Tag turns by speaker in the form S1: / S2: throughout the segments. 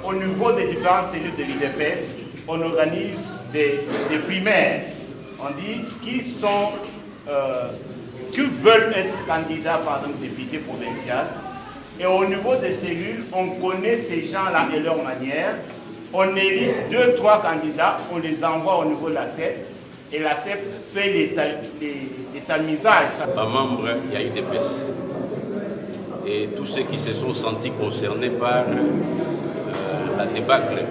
S1: Au niveau des différentes cellules de l'UDPS, on organise des primaires. On dit qui veulent être candidats, par exemple, députés provinciaux. Et au niveau des cellules, on connaît ces gens-là et leur manière. On élit 2-3 candidats, on les envoie au niveau de la CEP. Et la CEP fait l'étamisage.
S2: Par membre, il y a UDPS. Et tous ceux qui se sont sentis concernés par la débâcle,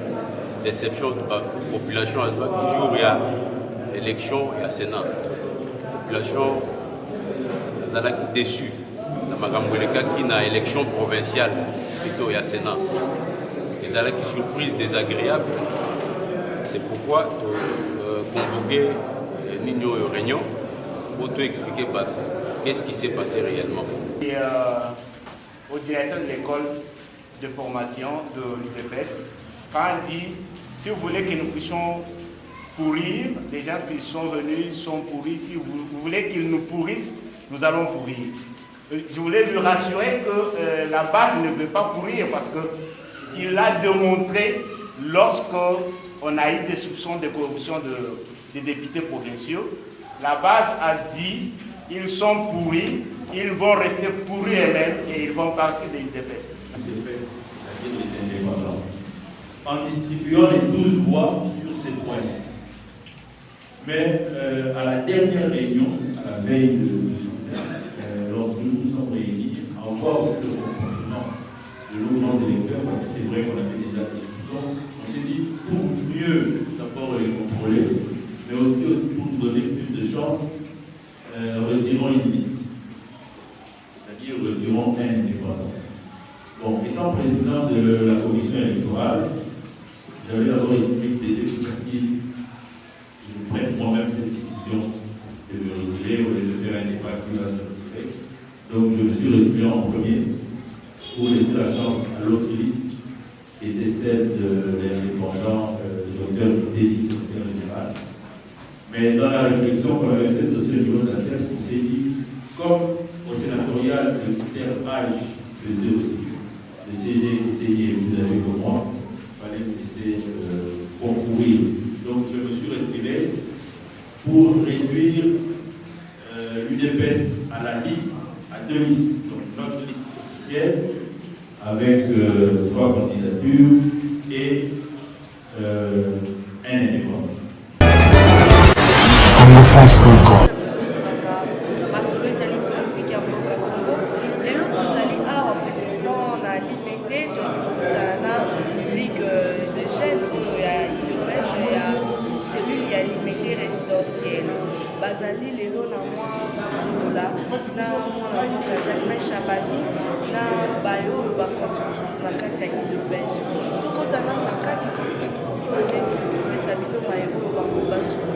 S2: déception de la population, toujours il y a élection, il y a Sénat. La population est déçue. La Magamboueleka qui n'a élection provinciale, plutôt il y a Sénat. Les qui surprise désagréable. C'est pourquoi convoquer Nino et Réunion pour te expliquer qu'est-ce qui s'est passé réellement.
S1: Et, au directeur de l'école de formation de l'UDPS, quand il dit si vous voulez que nous puissions pourrir, les gens qui sont venus sont pourris, si vous voulez qu'ils nous pourrissent, nous allons pourrir. Je voulais lui rassurer que la base ne veut pas pourrir parce qu'il l'a démontré lorsqu'on a eu des soupçons de corruption des députés provinciaux. La base a dit ils sont pourris, ils vont rester pourris eux-mêmes et ils vont partir de l'UDPS.
S3: L'UDPS, c'est-à-dire les indépendants, en distribuant les 12 voix sur ces 3 listes. Mais à la dernière réunion, à la veille lorsque nous nous sommes réunis, à voir aussi le comportement de nos électeurs, parce que c'est vrai qu'on a fait déjà des discussions, on s'est dit pour mieux d'abord les contrôler, mais aussi pour nous donner plus de chance, retirons une liste. C'est-à-dire retirons un indépendant. Bon, étant président de la commission électorale, j'avais d'abord estimé que c'était plus facile que je prenne moi-même cette décision de me retirer au lieu de faire un débat qui va se retirer. Donc je me suis retiré en premier pour laisser la chance à l'autre liste qui était celle de l'indépendant Dr Téli, secrétaire général. Mais dans la réflexion qu'on avait faite aussi au niveau de la CEP, on s'est dit, comme au sénatorial, le critère âge faisait aussi le CG était lié, vous avez comme moi, il fallait me laisser concourir. Donc je me suis retiré pour réduire l'UDPS à la liste, à 2 listes. Donc notre liste officielle avec 3 candidatures et un indépendant.
S4: bazali lelo na mwa musolola na mwana mboka Jacquemain Chabani na bayo bakonti mosusu na kati ya UDPS tokota na kati kote kopesa bino mayebo oyo bango basolo.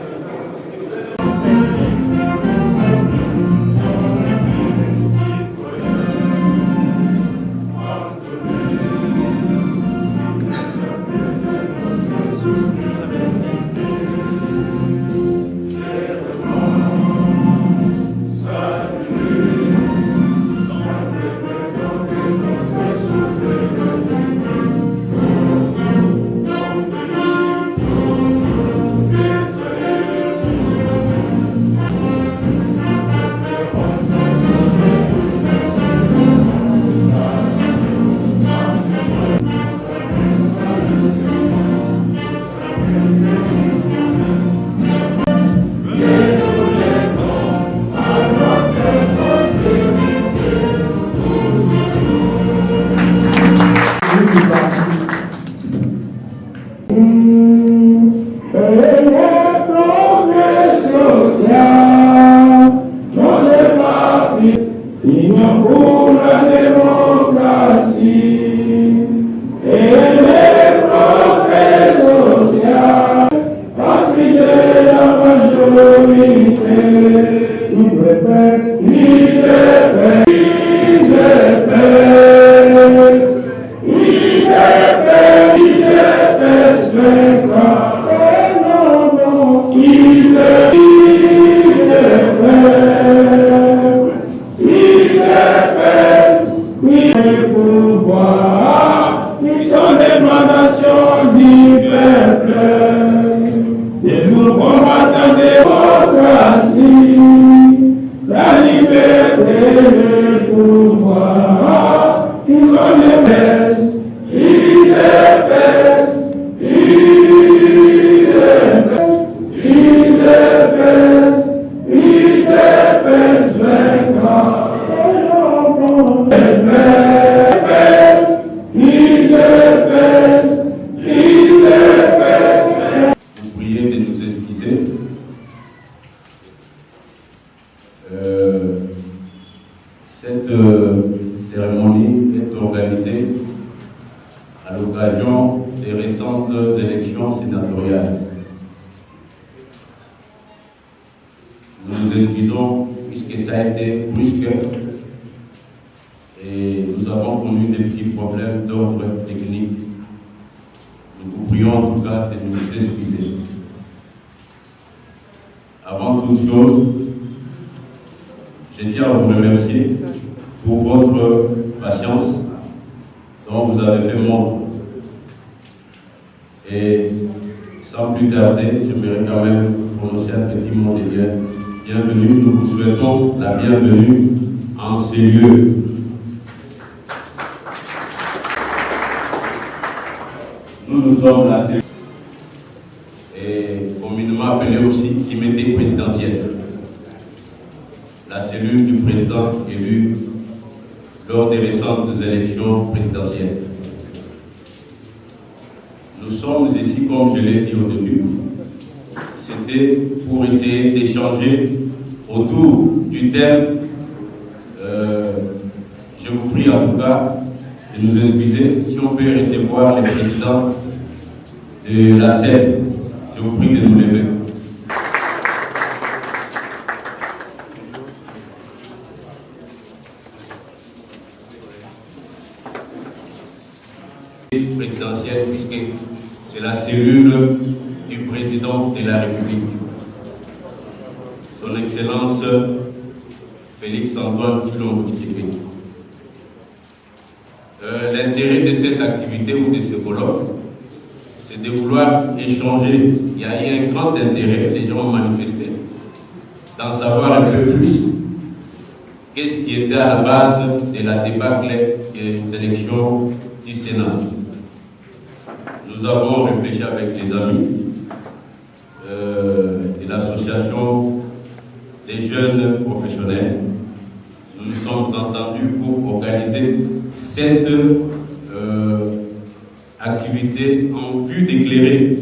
S5: Union pour la démocratie et les progrès sociaux, patrie de la majorité, UDPS, UDPS, UDPS, UDPS, UDPS, peuple, et nous combattons démocratie, la liberté et le pouvoir, qui sont les baisses,
S2: Vous priez de nous esquisser. Cette cérémonie est organisée à l'occasion des récentes élections sénatoriales. Nous nous excusons puisque ça a été brusque et nous avons connu des petits problèmes d'ordre technique. Nous vous prions en tout cas de nous excuser. Avant toute chose, je tiens à vous remercier pour votre patience dont vous avez fait montre. Et sans plus tarder, j'aimerais quand même prononcer un petit mot de bienvenue. Nous vous souhaitons la bienvenue en ces lieux. Nous sommes la cellule, et communément appelée aussi comité présidentiel, la cellule du président élu lors des récentes élections présidentielles. Nous sommes ici, comme je l'ai dit au début, c'était pour essayer d'échanger autour du thème. Je vous prie en tout cas de nous excuser si on peut recevoir les présidents de la scène. Je vous prie de nous lever. Présidentielle, puisque c'est la cellule du président de la République. Son Excellence Félix-Antoine Tshisekedi. L'intérêt de cette activité ou de ce colloque, c'est de vouloir échanger. Il y a eu un grand intérêt, les gens ont manifesté, d'en savoir un peu plus. Qu'est-ce qui était à la base de la débâcle des élections du Sénat? Nous avons réfléchi avec les amis de l'association des jeunes professionnels. Nous nous sommes entendus pour organiser cette activité en vue d'éclairer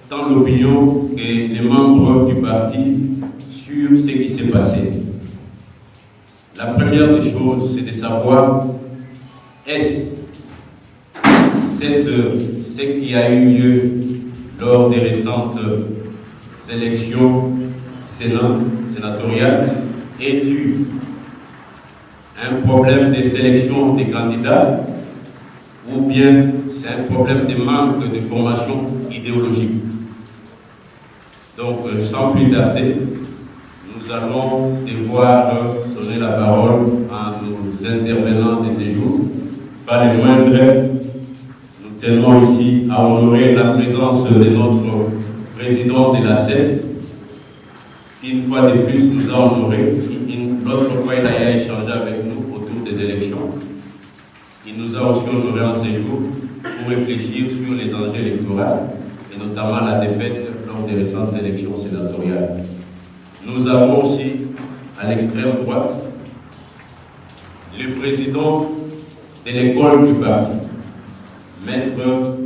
S2: tant l'opinion que les membres du parti sur ce qui s'est passé. La première des choses, c'est de savoir est-ce ce qui a eu lieu lors des récentes élections sénatoriales est dû un problème de sélection des candidats ou bien c'est un problème de manque de formation idéologique. Donc, sans plus tarder, nous allons devoir donner la parole à nos intervenants de ce jour. Pas les moindres, nous tenons ici à honorer la présence de notre président de la SED, qui une fois de plus nous a honorés. L'autre fois, il a échangé avec nous autour des élections. Il nous a aussi honorés en ces jours pour réfléchir sur les enjeux électoraux et notamment la défaite lors des récentes élections sénatoriales. Nous avons aussi à l'extrême droite le président de l'école du parti, Maître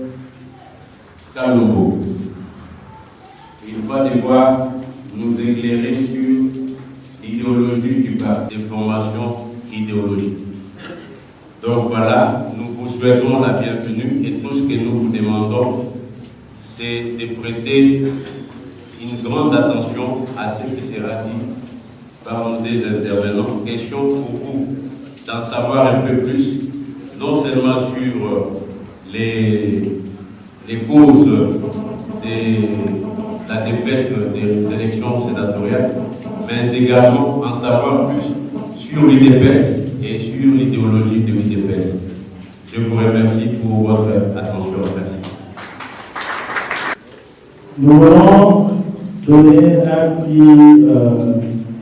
S2: Kalombo. Il va devoir nous éclairer sur l'idéologie du parti, des formations idéologiques. Donc voilà, nous vous souhaitons la bienvenue et tout ce que nous vous demandons, c'est de prêter une grande attention à ce qui sera dit par nos des intervenants. Question pour vous d'en savoir un peu plus, non seulement sur les causes de la défaite des élections sénatoriales, mais également en savoir plus sur l'UDPS et sur l'idéologie de l'UDPS. Je vous remercie pour votre attention. Merci.
S5: Nous voulons donner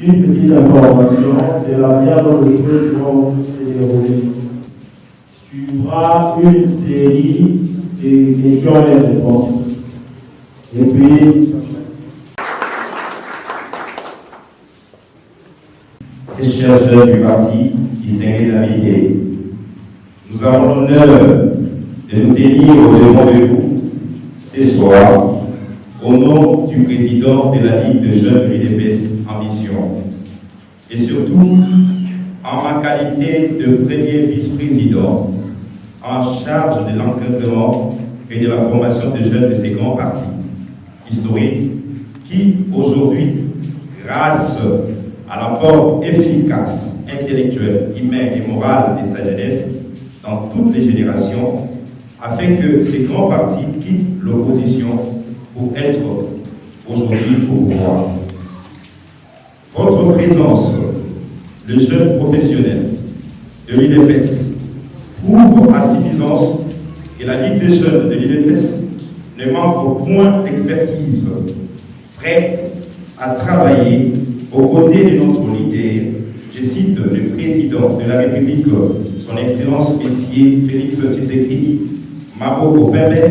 S5: une petite information de la manière dont les choses vont se dérouler. Suivra une série de questions et réponses. Et puis,
S6: chers jeunes du parti, distingués invités, nous avons l'honneur de nous tenir au-devant de vous ce soir au nom du président de la Ligue de jeunes de l'UDPS Ambition et surtout en ma qualité de premier vice-président en charge de l'encadrement et de la formation de jeunes de ces grands partis historiques qui aujourd'hui, grâce à l'apport efficace, intellectuel, humain et moral de sa jeunesse dans toutes les générations, a fait que ces grands partis quittent l'opposition pour être aujourd'hui au pouvoir. Votre présence, le jeune professionnel de l'UDPS, prouve à suffisance que la Ligue des jeunes de l'UDPS ne manque au point d'expertise, prête à travailler aux côtés de notre leader, je cite le président de la République, son Excellence Messier Félix Tshisekedi Maboko Pembe,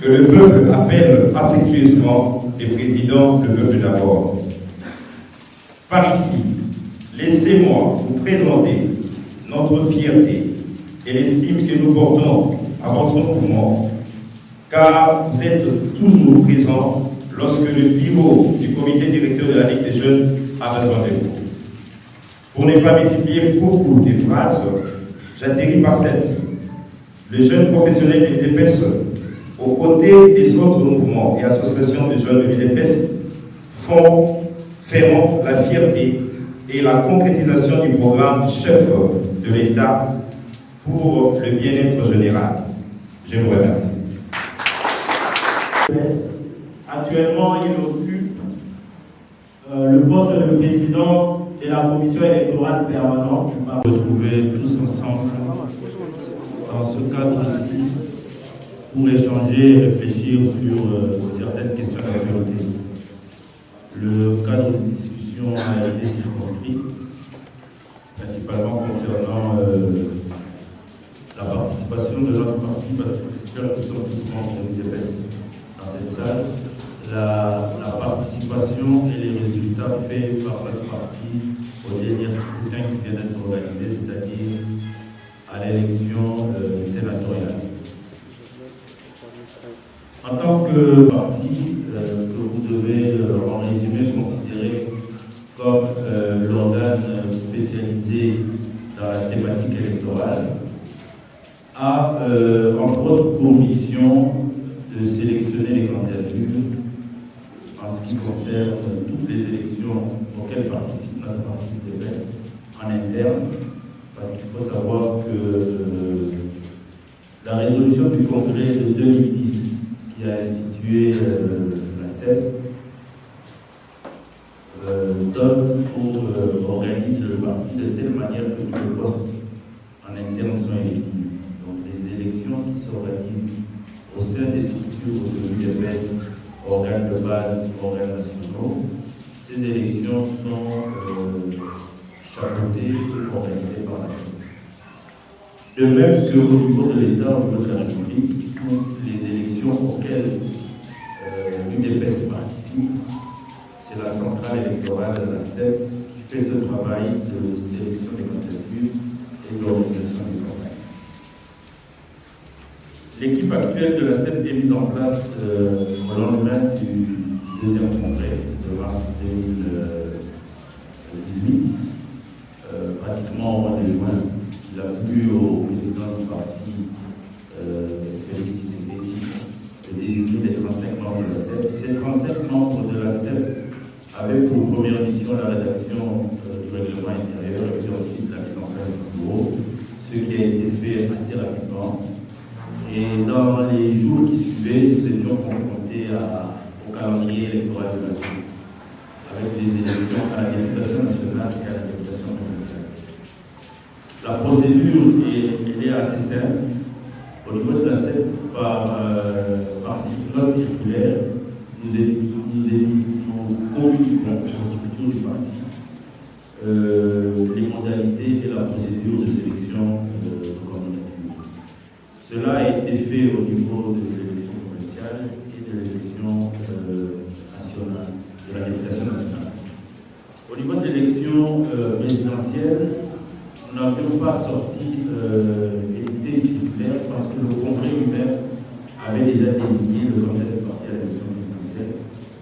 S6: que le peuple appelle affectueusement le président, le peuple d'abord. Par ici, laissez-moi vous présenter notre fierté et l'estime que nous portons à votre mouvement, car vous êtes toujours présents lorsque le bureau du comité directeur de la Ligue des jeunes a besoin de vous. Pour ne pas multiplier beaucoup de phrases, j'atterris par celle-ci. Le jeune professionnel de l'UDPS, aux côtés des autres mouvements et associations de jeunes de l'UDPS, feront la fierté et la concrétisation du programme chef de l'État pour le bien-être général. Je vous remercie.
S5: Actuellement, il occupe le poste de président de la commission électorale permanente du parti.
S3: Retrouver tous ensemble dans ce cadre-ci pour échanger et réfléchir sur certaines questions d'actualité. Le cadre de discussion a été circonscrit, principalement concernant la participation de notre parti, parce que j'espère que nous sommes tous membres de l'UDPS dans cette salle. La participation et les résultats faits par notre parti au dernier scrutin qui vient d'être organisé, c'est-à-dire à l'élection sénatoriale. En tant que parti que vous devez en résumé considérer comme l'organe spécialisé dans la thématique électorale, a entre autres pour mission de sélectionner les candidatures en ce qui concerne toutes les élections auxquelles participe notre parti de presse en interne, parce qu'il faut savoir que la résolution du Congrès de 2010 qui a institué la CEP organise le parti de telle manière que tous les postes en interne sont éligibles. Donc les élections qui s'organisent au sein des structures de l'UDPS, organes de base, organes nationaux, ces élections sont chapeautées et organisées par la CEP. De même qu'au niveau de l'État, au niveau de la République, toutes les élections auxquelles l'UDPS participe, c'est la centrale électorale de la CEP qui fait ce travail de sélection des candidatures et d'organisation des campagnes. L'équipe actuelle de la CEP est mise en place au lendemain du deuxième congrès de mars 2018, pratiquement au mois de juin. Il a plu au président du parti, Félix Tshisekedi, de désigner les 35 membres de la CEP. Ces 35 membres de la CEP avaient pour première mission la rédaction du règlement intérieur et puis ensuite la mise en place du bureau, ce qui a été fait assez rapidement. Et dans les jours qui suivaient, nous étions confrontés au calendrier électoral de la CEP, avec les élections à la députation nationale et à la députation provinciale. La procédure est assez simple. Au niveau de la CEP, par note circulaire, nous communiquons aux structures du parti les modalités et la procédure de sélection de candidature. Cela a été fait au niveau de l'élection provinciale et de l'élection nationale, de la députation nationale. Au niveau de l'élection présidentielle, nous n'avions pas sorti édité circulaire parce que le Congrès lui-même avait déjà désigné le candidat du parti à l'élection présidentielle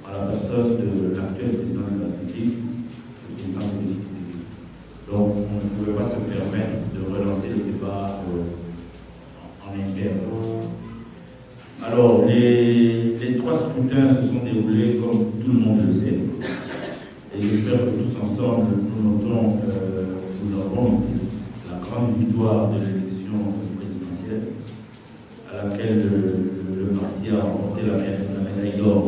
S3: en la personne de l'actuel président de la République, le président Félix Tshisekedi. Donc on ne pouvait pas se permettre de relancer le débat en interne. Alors les 3 scrutins se sont déroulés comme tout le monde le sait. Et j'espère que tous ensemble nous notons nous avons la grande victoire de l'élection présidentielle à laquelle le parti a remporté la médaille d'or.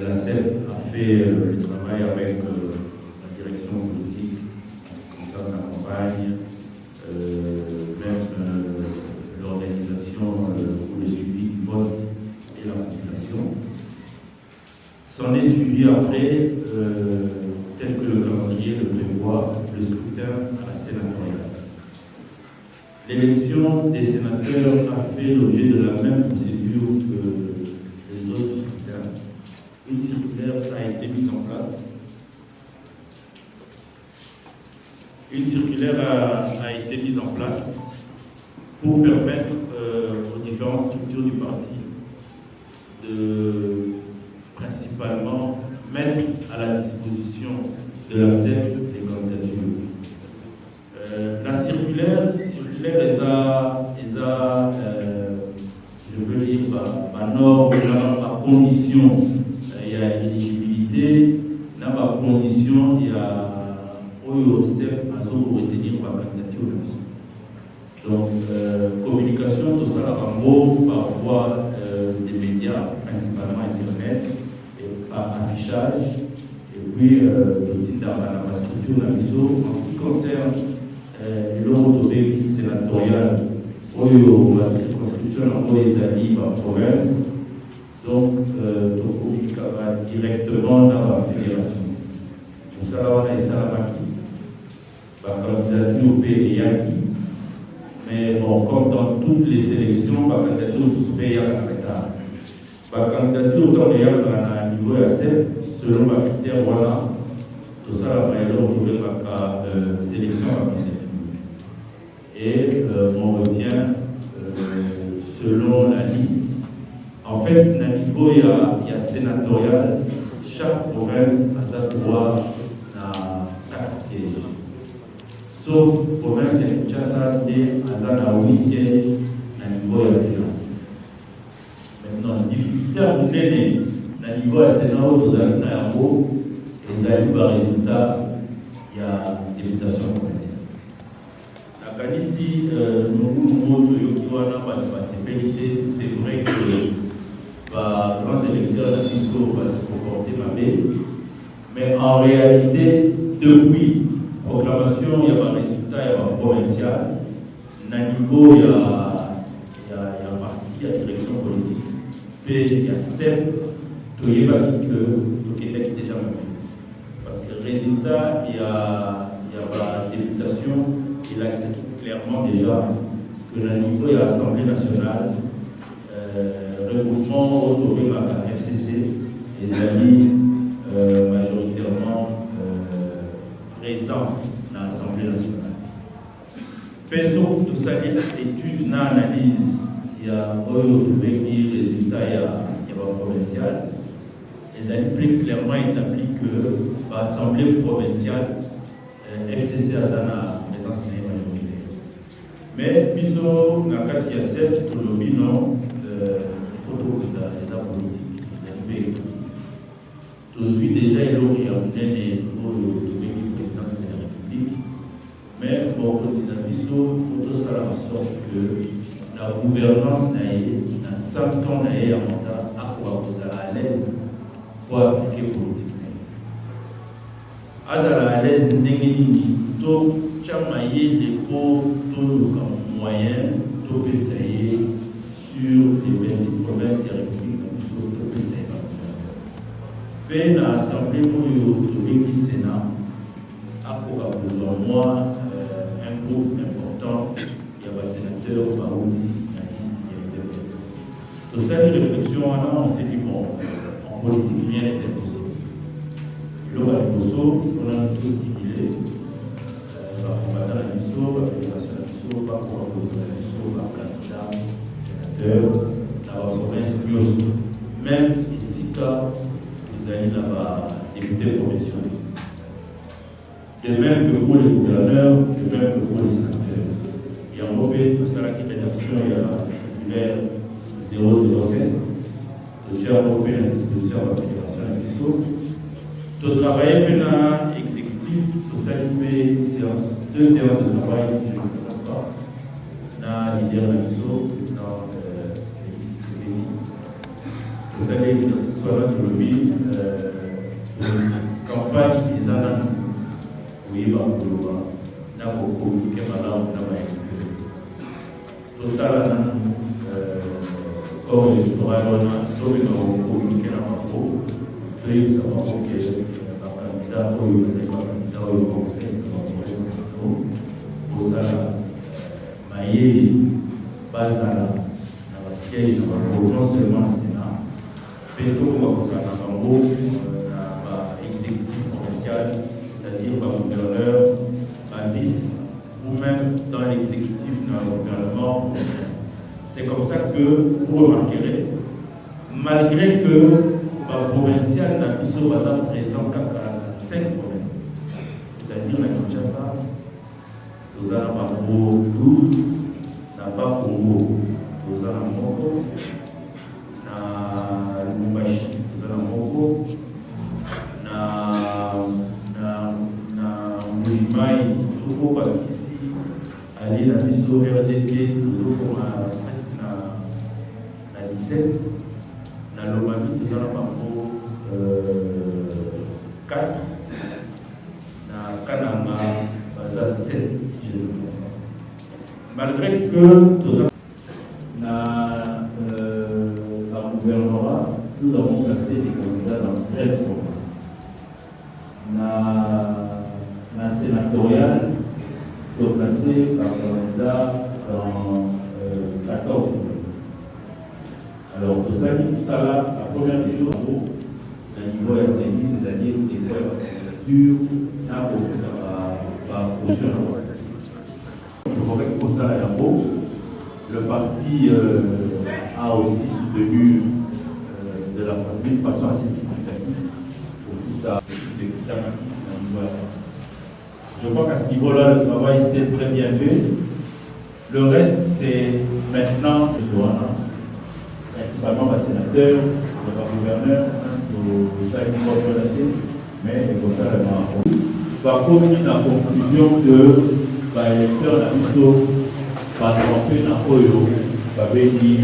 S3: La CEP a fait le travail avec la direction politique en ce qui concerne la campagne, même l'organisation ou le suivi du vote et la population. S'en est suivi après, tel que le calendrier le prévoit, le scrutin à la sénatoriale. L'élection des sénateurs a fait l'objet de la même procédure que les autres scrutins. Une circulaire a été mise en place. Une circulaire a été mise en place pour permettre aux différentes structures du parti de principalement mettre à la disposition de la CEP les candidatures. La circulaire je veux dire, par norme, par condition, il y a éligibilité, dans ma condition, il y a CEP à retenir ma candidature. Donc, communication, tout ça, par voie des médias, principalement Internet, et par affichage, et puis dans la structure de la mission. En ce qui concerne l'ordre sénatorial, la circonscription en Oezali, la province, donc on communiquera directement dans la fédération. Pour ça, on a Salamaki, la candidature au PEYAKI. Mais bon, comme dans toutes les sélections, la candidature au PEYAKI. La candidature dans les niveau ACEP, selon la critère, voilà, tout ça, la retrouver la sélection à la candidature. Et on retient selon la liste. En fait, à niveau, il y a sénatorial, chaque province a sa droit à 4 sièges. Sauf province de Kinshasa, et à 8 sièges à niveau de Sénat. Maintenant, la difficulté à vous donner, à niveau de Sénat, aux alliés à haut, et les alliés par résultat, il y a députation provinciale. Ici, c'est vrai que les grands électeurs de l'ISO va se comporter mal, mais en réalité, depuis proclamation, il y a un résultat, il y a un provincial, à niveau, il y a parti, il y a direction politique, puis il y a CEP, qui est déjà même. Parce que le résultat, il y a la députation, il accepte clairement déjà que le niveau de l'Assemblée nationale, regroupement autour de la FCC, les amis majoritairement présents dans l'Assemblée nationale. Faisons tout ça, étude, analyse, il y a un résultat, il y a provincial. Les amis plus clairement établi que l'Assemblée provinciale, FCC a la présence majoritaire. Mais, puisque Nakati a cette autonomie, non, il faut trouver les arts politiques, les exercices. Tout de suite, déjà, il y a un président de la République. Mais, pour continuer, il faut tout ça en sorte que la gouvernance n'a 5 ans à mandat à quoi vous allez à l'aise pour appliquer politique. Azala à l'aise, n'engagez tout chamailler les pots, tout le moyen, tout essayer sur les 26 provinces et républiques l'Assemblée du Sénat a pour moi un groupe important, il y a le sénateur Barouti, la liste qui a été faite. Sur cette réflexion, on s'est dit, bon, en politique, rien n'était possible. Le Barouti, on a tous stimulé, la combattant la mission, la fédération de la mission, pas pour la mission, la candidat, sénateur, la ressource, même ici, vous allez là-bas, député professionnel. De même que pour les gouverneurs, de même que pour les sénateurs. Et en Europe, tout ça, la rédaction, il y a circulaire 007, le tiers européen à disposition de la fédération de la mission. Tout travail maintenant exécutif, tout ça, il fait une séance, 2 séances de travail, si je ne me trompe pas, dans l'idée de la mission, dans l'équipe CPI. Tout ça, l'exercice soit là sur le but, campagne des années. Oui, bah, n'a pas communiqué malade, n'a pas écouté. Total, comme l'électoral, on a communiqué dans ma peau. Puis, ça va ok, la candidat, au conseil, ça va rester pour ça, Maïli, Bazala, dans le siège, non seulement le Sénat, mais tout le monde, dans l'exécutif provincial, c'est-à-dire par gouverneur, par vice, ou même dans l'exécutif d'un gouvernement. C'est comme ça que vous remarquerez, malgré que par provincial, la mission va être présente à 5 provinces, c'est-à-dire la Kinshasa, Lausanne, Bambo, 12, n'a pas Congo, Lausanne, Moko, na Lubumbashi, Lausanne, Moko, Mujimai, toujours par ici, aller la mission RDT, toujours presque na 17, na Lomami, toujours na Bambo 4, na Kananga, Baza 7, si je ne me trompe pas. Malgré que tout ça, dans le gouvernorat, nous avons placé des candidats dans 13 provinces. La sénatoriale sont placés par candidat dans 14 provinces. Alors, tout ça, la première des choses, au niveau SNI, c'est-à-dire des fois la candidature, par prochain. Pour ça, le parti a aussi soutenu de la famille de façon assez significative pour tout ça. Je crois qu'à ce niveau-là, le travail s'est très bien fait. Le reste, c'est maintenant le Douana, principalement le sénateur, le gouverneur, chaque fois mais comme ça, par contre, la conclusion que l'électeur n'a plutôt pas trompé dans Oyo, avait dit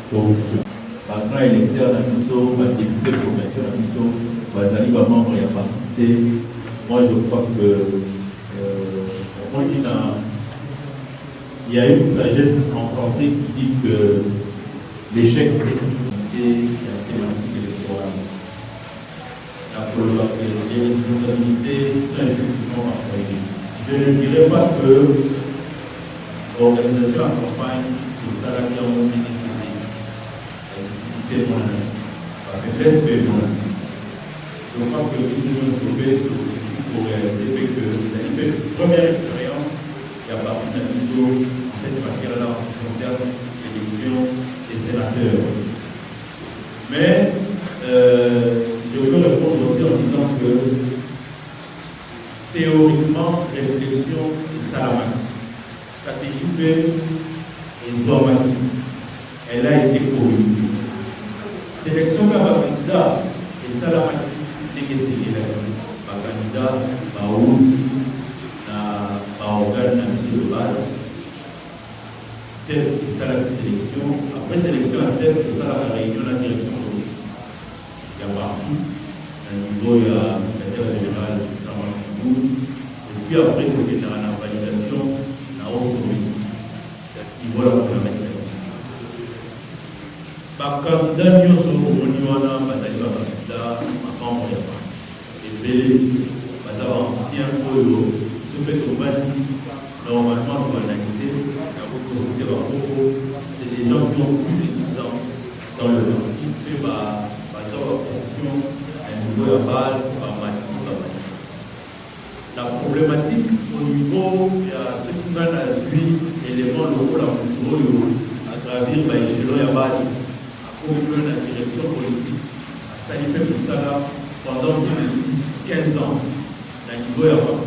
S3: corruption. Maintenant, l'électeur n'a plutôt pas député provincial, n'a plutôt pas allé membre et à participer. Moi, je crois que il y a une sagesse en français qui dit que l'échec est électoral. Les responsabilités sont effectivement partagées. Je ne dirais pas que l'organisation en campagne de salariés ont nécessité la faiblesse de moi. Je crois que nous devons trouver pour réaliser que la première expérience qui a parti d'un niveau cette matière-là en ce qui concerne l'élection des sénateurs. Mais je veux répondre aussi en disant que théoriquement, réflexion est salamate. Stratégie est dogmatique. Elle a été corrigée. Sélection d'un candidat est salamate. C'est que c'est un candidat, un organe de base. C'est ça la sélection. Après sélection, c'est ça la réunion de la direction. Il y a partout. À niveau, il y a le secrétaire général et puis après, il y a la validation, la haute commission. C'est à ce niveau-là qu'on va mettre. Par candidat, nous sommes au niveau de la bataille de la candidat, à belé, ancien polo, ce fait qu'on va dire, normalement, on va analyser, c'est des gens qui ont plus de 10 ans dans le temps, qui fait fonction à un niveau de base, la problématique au niveau, il y a ce qui va la suite, éléments locaux, la culture, à gravir, l'échelon, il y a pas de la direction politique. Ça y fait tout ça là pendant 10-15 ans. Dans le niveau, il y a pas.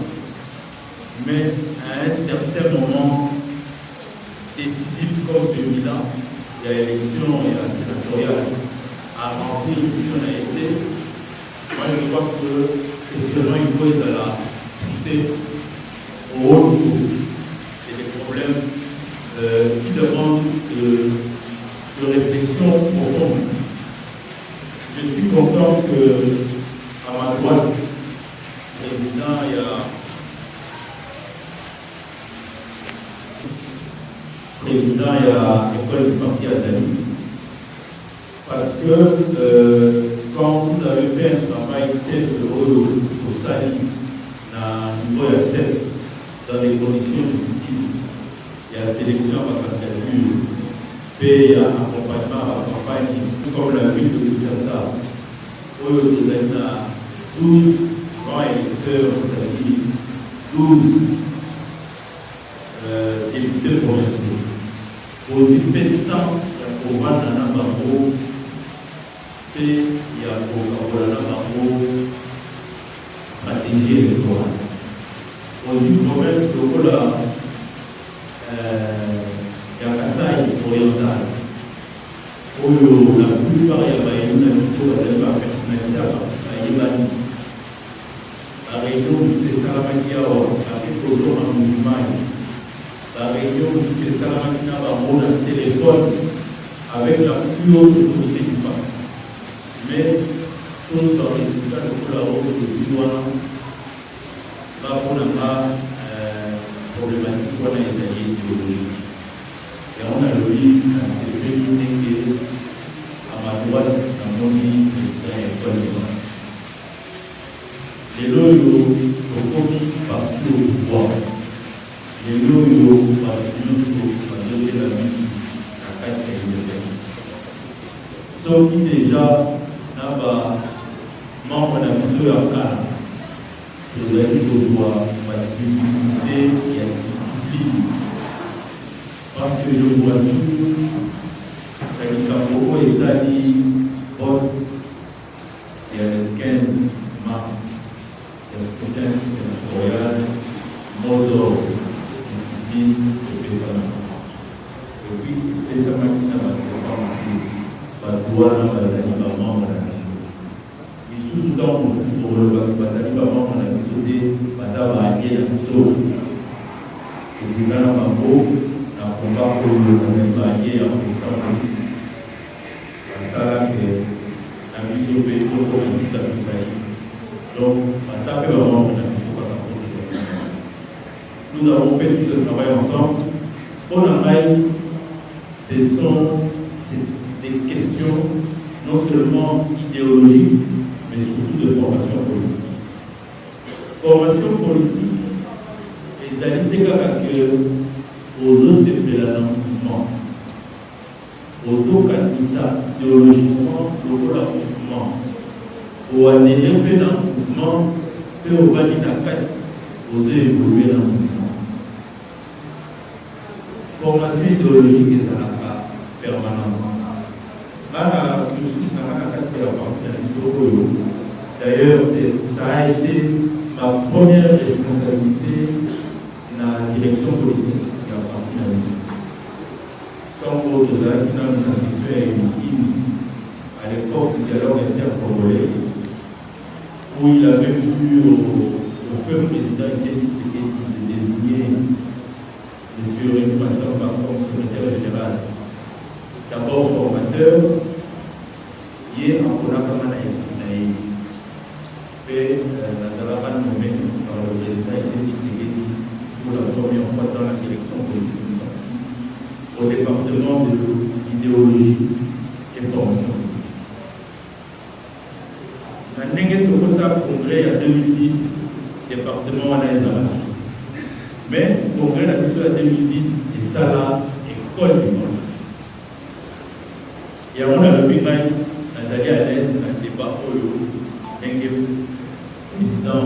S3: Mais à un certain moment décisif comme celui-là, il y a l'élection et la sénatoriale à remplir si on a été. Moi, je crois que questionnement, il faut être là. Au haut niveau. C'est des problèmes qui demandent de réflexion profonde. Je suis content que, à ma droite, président, il y a l'école du parti Azali. Parce que quand vous avez fait un travail tel que au Sali, niveau de 7 dans des conditions difficiles. Il y a la sélection à la candidature, puis il y a accompagnement à la campagne, tout comme la ville de Kinshasa, où vous êtes à 12 grands électeurs, 12 députés provinciaux. Pour une petite temps, il y a le programme d'Anamabo, puis il y a le programme d'Anamabo, stratégie électorale. Au niveau même, le rôle Kassai oriental, où la plupart il y a une personnalité à Yébani. La région où c'est Salamakia, la région en mouvement, la région où c'est Salamakia, on a un téléphone avec la plus haute autorité du parti. Mais, tout dans les résultats de la route de Douana, on n'a pas problématique, on a étalé idéologique. Et on a le livre, c'est le qui est à ma droite, dans mon livre, c'est l'école de droit. Les loyaux sont commis partout au pouvoir. Les loyaux partout au pouvoir, la vie, la casse et le fait. Sauf qui déjà n'a pas membre d'un musée à Cannes. Vous avez dit que vous participer et à discipline. Parce que je vois tout, Kakikapoko est allé vote il y a le 15 mars, il y a le scrutin sénatorial, Mozor, discipline et Pessama. Et puis, Pessama qui n'a pas marqué, Batouana, Bazali, Baman, la nation. Il sous-soudan pour le Bazali, Baman, la nation. Bazaba Adi la Misso, le président Mambo, la combat pour le Bazali et la police. Ça, que la mission peut être pour ici dans le pays. Donc, ça fait vraiment la mission par rapport à nous avons fait tout ce travail ensemble. Pour la maille, ce sont des questions non seulement idéologiques, mais surtout de formation politique. Formation politique, les alliés aux autres c'est de mouvement. Aux autres ça idéologiquement, le mouvement. Pour adhérer dans le mouvement, peut au bas de la carte, oser évoluer dans le mouvement. Formation idéologique et ça n'a pas permanemment. D'ailleurs, ça a été ma première responsabilité dans la direction politique de la partie nationale. Comme autres actes dans la section éliminative, à l'époque du dialogue intercongolais, où il avait pu au peuple président qui a dit ce qu'il de désigner M. Rémi Massamba comme secrétaire général. D'abord formateur, il est en Konakamana et Nazaraban nommé par le président Tshisekedi pour la première fois dans la sélection politique du parti au département de l'idéologie et formation. La Nengue Tokota congrès en 2010, département en Aïe-Zamassou. Mais le congrès la question en 2010, c'est ça là, école du monde. Et on a le big man, on a allé à l'aise, on a débat pour le président,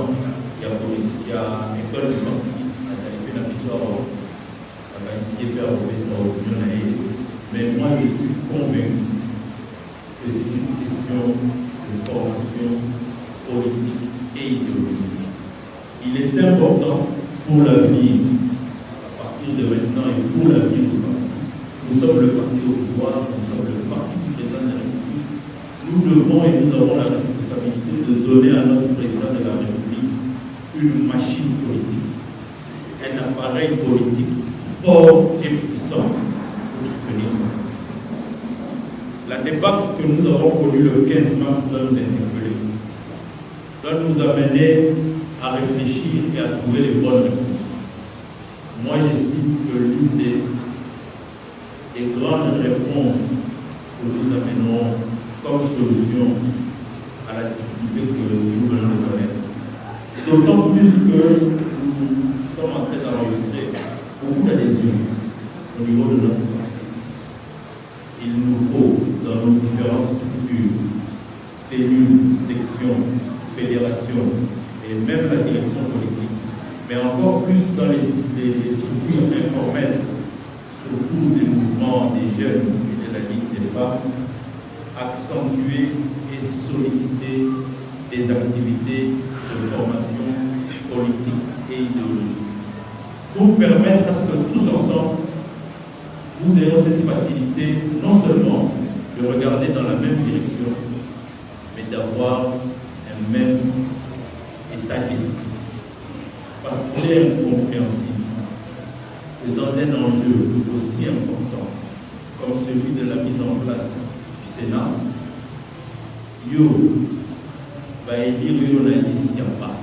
S3: il y a école du monde, on a allé faire la histoire, on a essayé de faire ça au opinion. Mais moi, je suis convaincu que c'est une question de formation politique et idéologique. Il est important pour l'avenir, à partir de maintenant et pour l'avenir du parti. Nous sommes le parti au pouvoir, nous sommes le parti du président de la République. Nous devons et nous avons la responsabilité de donner à notre président de la République une machine politique, un appareil politique fort et puissant pour soutenir ça. La débâcle que nous avons connue le 15 mars doit nous interpeller, doit nous amener à réfléchir et à trouver les bonnes réponses. Moi, j'estime que l'une des grandes réponses que nous amènerons comme solution à la difficulté que nous venons de connaître, d'autant plus que nous sommes en train d'enregistrer beaucoup d'adhésions au niveau de notre parti. Il nous faut, dans nos différentes structures, cellules, sections, fédérations, et même la direction politique, mais encore plus dans les structures informelles, surtout des mouvements des jeunes et de la Ligue des femmes, accentuer et solliciter des activités de formation politique et idéologique, pour permettre à ce que tous ensemble, nous ayons cette facilité non seulement de regarder dans la même direction, mais d'avoir un même état d'esprit. Parce qu'il est incompréhensible que dans un enjeu aussi important comme celui de la mise en place du Sénat, yo va élire yo la liste qui a pas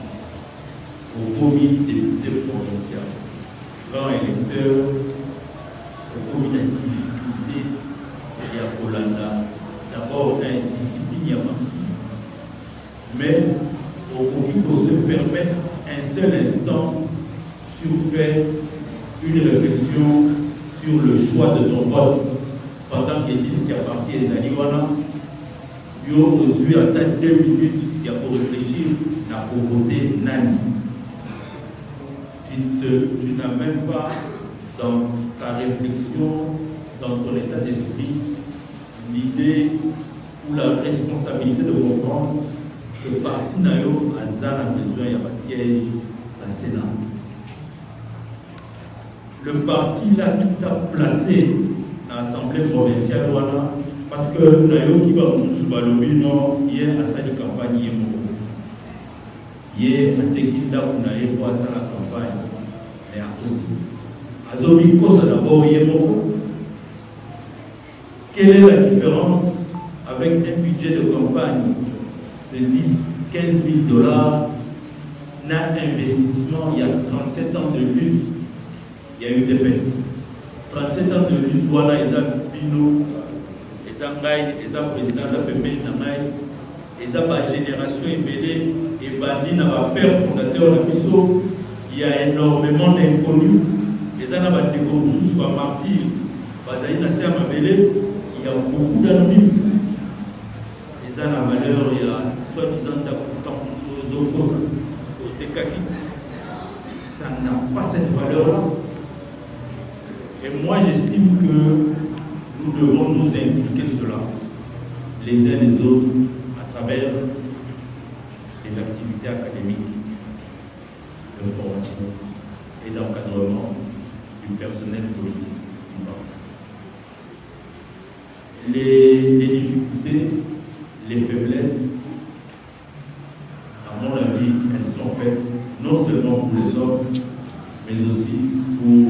S3: au comité député provincial, grand électeur, au comité d'activité et à Colanda, d'abord indiscipline, mais au comité pour se permettre un seul instant sur faire une réflexion sur le choix de ton vote pendant qu'il dit qu'il y a parti des Aliwana, il y a reçu à 2 minutes il y a pour réfléchir à voter Nani. Tu n'as même pas dans ta réflexion, dans ton état d'esprit, l'idée ou la responsabilité de comprendre que le parti Nayo a besoin d'un siège à Sénat. Le parti là tout a placé dans l'Assemblée provinciale voilà, parce que Nayo qui va sous Balobi non hier à sa campagne hier à Tekinda on a eu pour ça la campagne et à aussi Azomiko ça d'abord hier quelle est la différence avec un budget de campagne de 10, 15 000 $, n'a investissement, il y a 37 ans de lutte, il y a eu des baisses. 37 ans de lutte, voilà, ils ont Pino, ils ont Gaï, ils ont président, ils ont Pépé, ils ont ma génération ébélée, et Bandi n'a pas père fondateur de Piso, il y a énormément d'inconnus, ils ont des découvertes sur un martyr, Bazaï n'a pas Mabélé, il y a beaucoup d'anonymes. Ils ont la valeur, il y a soi-disant d'important sur les autres, ça n'a pas cette valeur-là. Et moi, j'estime que nous devons nous impliquer cela, les uns les autres, à travers les activités académiques, de formation et d'encadrement du personnel politique du parti. Les difficultés, les faiblesses, à mon avis, elles sont faites non seulement pour les hommes, mais aussi pour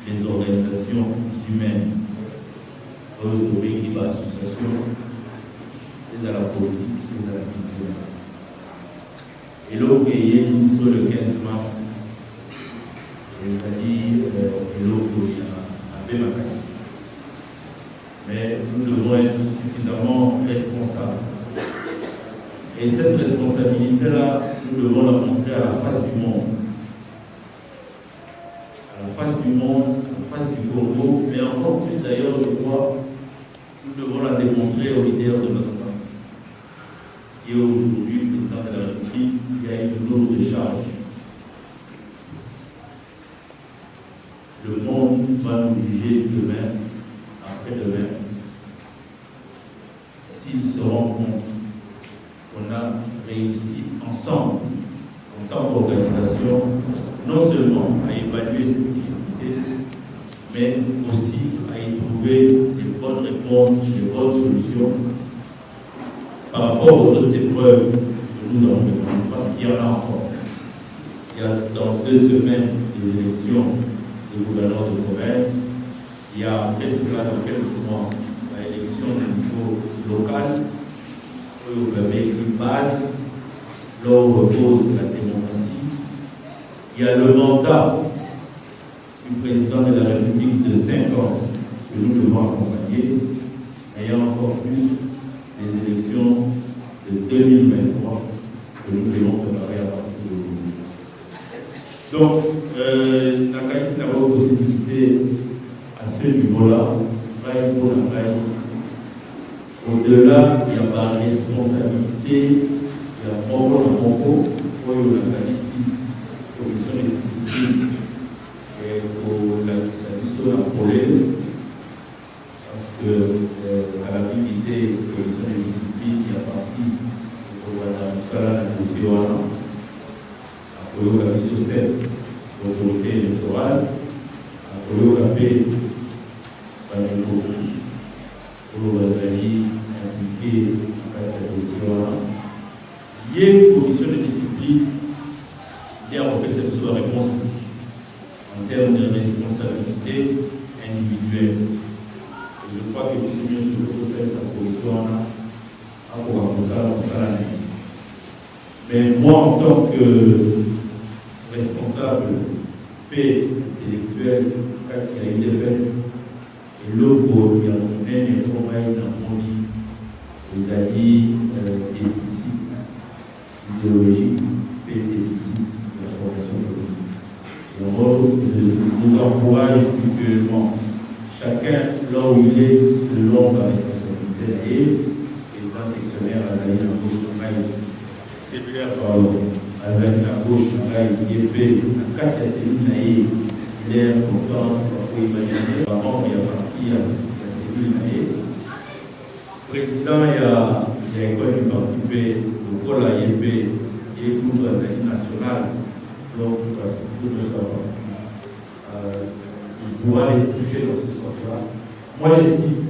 S3: les organisations humaines, les associations, les à la politique, les à la culture. Et l'eau qui est sur le 15 mars, c'est-à-dire l'eau qui a fait ma casse. Mais nous devons être suffisamment responsables Et cette responsabilité-là, nous devons la montrer à la face du monde. À la face du monde, à la face du Congo, mais encore plus d'ailleurs, je crois, nous devons la démontrer aux leaders de notre parti. Et aujourd'hui, le président de la République, il y a une lourde charge. Le monde va nous juger demain, après-demain, s'il se rend compte qu'on a réussi ensemble, en tant qu'organisation, non seulement à évaluer ces difficultés, mais aussi à y trouver des bonnes réponses, des bonnes solutions par rapport aux autres épreuves que nous avons vécues, parce qu'il y en a encore. Il y a dans 2 semaines des élections de gouverneurs de province, il y a après cela, dans quelques mois, l'élection au niveau local, où vous avez une base, là où repose la démocratie. Il y a le mandat du président de la République de 5 ans que nous devons accompagner, et il y a encore plus les élections de 2023 que nous devons préparer à partir d'aujourd'hui. Donc, Nakaïs n'a pas de possibilité à ce niveau-là, au-delà, il y a la responsabilité, il y a propre pour la commission de discipline et pour la problème, parce que à la vérité, la commission de discipline, il y a parti pour la commission 7, l'autorité électorale, la paix, pour les impliqués dans la commission. Il y a une commission de discipline qui a refait cette réponse en termes de responsabilité individuelle. Et je crois que M. Mieux sur sa commission a pour ça. Mais moi, en tant que responsable paix intellectuelle, quand il y a eu des fesses, et l'autre, il y a un travail dans mon livre, vous avez dit déficit idéologique, déficit de la formation politique. Et on nous encourage mutuellement, chacun là où il est, selon la responsabilité et dans sectionnaire à la gauche, cellulaire, avec la gauche, IEP, la 4 cellule, il est important pour imaginer avant, il y a parti à la cellule. Président, il y a l'école du parti P, le pôle à IEP et pour la nationale, donc parce que tout le savoir. Il pourra les toucher dans ce sens-là. Moi, j'estime,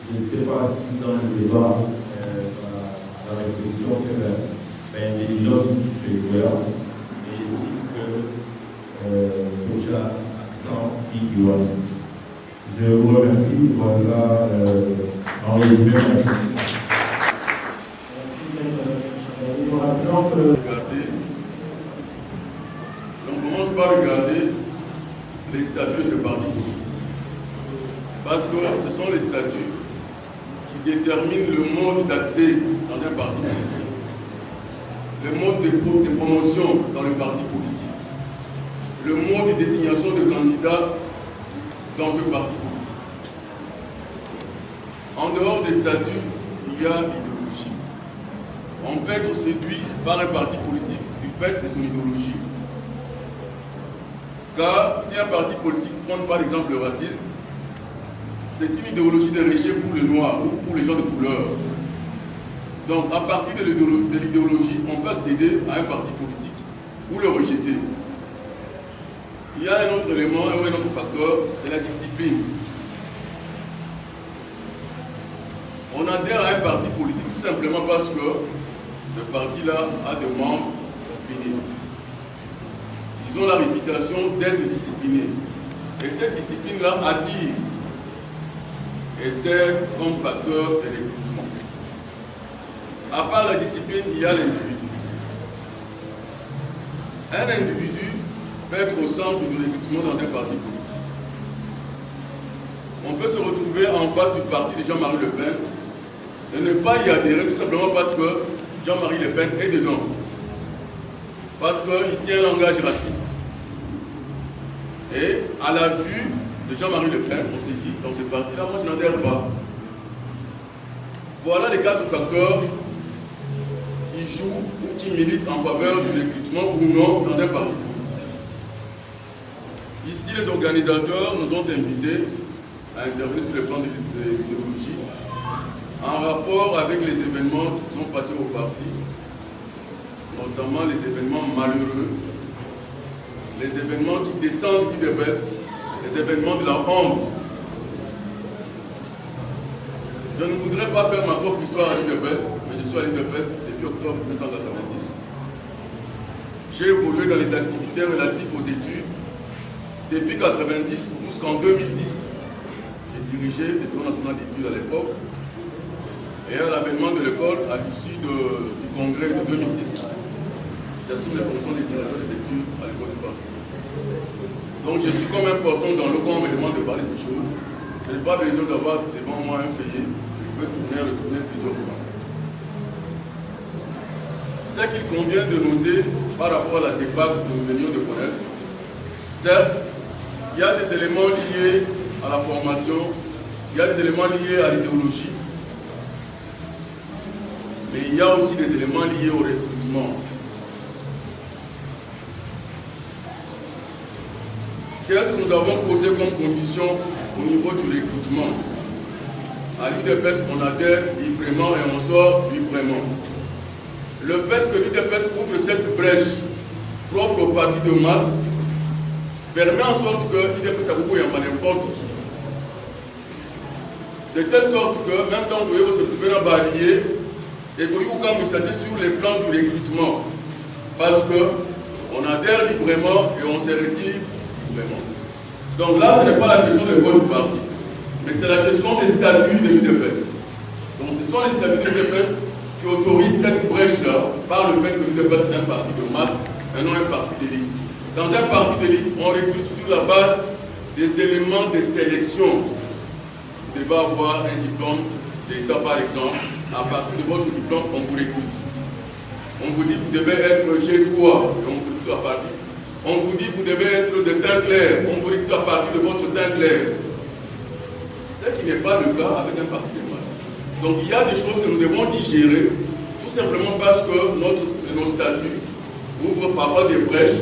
S3: je ne sais pas si dans le débat, la réflexion que l'intelligence est cohérente, mais j'estime que déjà accent figure. Je vous remercie. Voilà en résumé.
S7: On commence par regarder les statuts de ce parti politique. Parce que ce sont les statuts qui déterminent le mode d'accès dans un parti politique, le mode de promotion dans le parti politique, le mode de désignation de candidats dans ce parti politique. En dehors des statuts, il y a l'idéologie. On peut être séduit par un parti politique du fait de son idéologie. Car si un parti politique prend par exemple le racisme, c'est une idéologie de rejet pour les Noirs ou pour les gens de couleur. Donc à partir de l'idéologie, on peut accéder à un parti politique ou le rejeter. Il y a un autre élément, un autre facteur, c'est la discipline. On adhère à un parti politique tout simplement parce que ce parti-là a des membres disciplinés. Ils ont la réputation d'être disciplinés. Et cette discipline-là attire et sert comme facteur de recrutement. À part la discipline, il y a l'individu. Un individu peut être au centre du recrutement dans un parti politique. On peut se retrouver en face du parti de Jean-Marie Le Pen et ne pas y adhérer tout simplement parce que Jean-Marie Le Pen est dedans. Parce qu'il tient un langage raciste. Et à la vue de Jean-Marie Le Pen, on s'est dit, dans cette partie-là, moi je n'adhère pas. Voilà les 4 facteurs qui jouent ou qui militent en faveur du recrutement ou non dans un parti. Ici, les organisateurs nous ont invités à intervenir sur le plan de l'idéologie en rapport avec les événements qui sont passés au parti, notamment les événements malheureux, les événements qui descendent du l'UDPS, les événements de la honte. Je ne voudrais pas faire ma propre histoire à l'UDPS, mais je suis à l'UDPS depuis octobre 1990. J'ai évolué dans les activités relatives aux études depuis 1990 jusqu'en 2010. J'ai dirigé l'École nationale d'études à l'époque et à l'avènement de l'école à l'issue du congrès de 2010. J'assume les fonctions des directeurs des études à l'école du parti. Donc je suis comme un poisson dans l'eau quand on me demande de parler de ces choses. Je n'ai pas besoin d'avoir devant moi un feuillet. Je peux tourner et retourner plusieurs fois. Ce qu'il convient de noter par rapport à la débâcle que nous venions de connaître, certes, il y a des éléments liés à la formation, il y a des éléments liés à l'idéologie, mais il y a aussi des éléments liés au recrutement. Qu'est-ce que nous avons posé comme condition au niveau du recrutement? À l'UDPS, on adhère librement et on sort librement. Le fait que l'UDPS ouvre cette brèche propre au parti de masse permet en sorte que l'UDPS a beaucoup y en n'importe qui. De telle sorte que même quand vous voyez se trouver dans barrière, et que vous quand vous êtes sur les plans du recrutement, parce qu'on adhère librement et on se retire librement. Donc là, ce n'est pas la question de vote du parti, mais c'est la question des statuts de l'UDPS. Donc ce sont les statuts de l'UDPS qui autorisent cette brèche-là par le fait que l'UDPS est un parti de masse et non un parti d'élite. Dans un parti d'élite, on recrute sur la base des éléments de sélection. Vous devez avoir un diplôme d'État par exemple. À partir de votre diplôme, on vous recrute. On vous dit que vous devez être G3 et on vous recrute à partir. On vous dit que vous devez être de teint clair, on vous recrute à partir de votre teint clair. Ce qui n'est pas le cas avec un parti de masse. Donc il y a des choses que nous devons digérer, tout simplement parce que nos statuts ouvrent parfois des brèches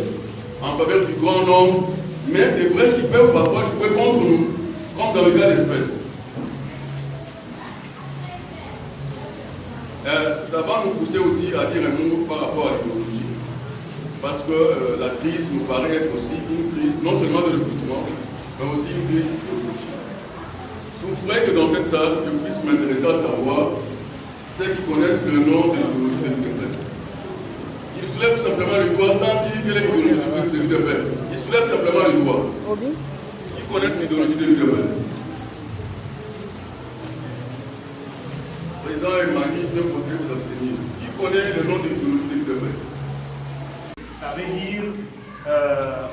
S7: en faveur du grand nombre, mais des brèches qui peuvent parfois jouer contre nous, comme dans le cas d'espèce. Ça va nous pousser aussi à dire un mot par rapport à l'idéologie, parce que la crise nous paraît être aussi une crise, non seulement de recrutement, mais aussi une crise idéologique. Souffrez que dans cette salle, je puisse m'intéresser à savoir ceux qui connaissent le nom de l'idéologie de l'UDPS. Ils soulèvent tout simplement le doigt sans dire quelle est l'idéologie de l'UDPS. Ils soulèvent simplement le doigt. Qui connaissent l'idéologie de l'UDPS? Le président Emmanuel peut voter vous abstenir. Qui connaît le nom de l'idéologie de l'UDPS?
S1: Ça veut dire,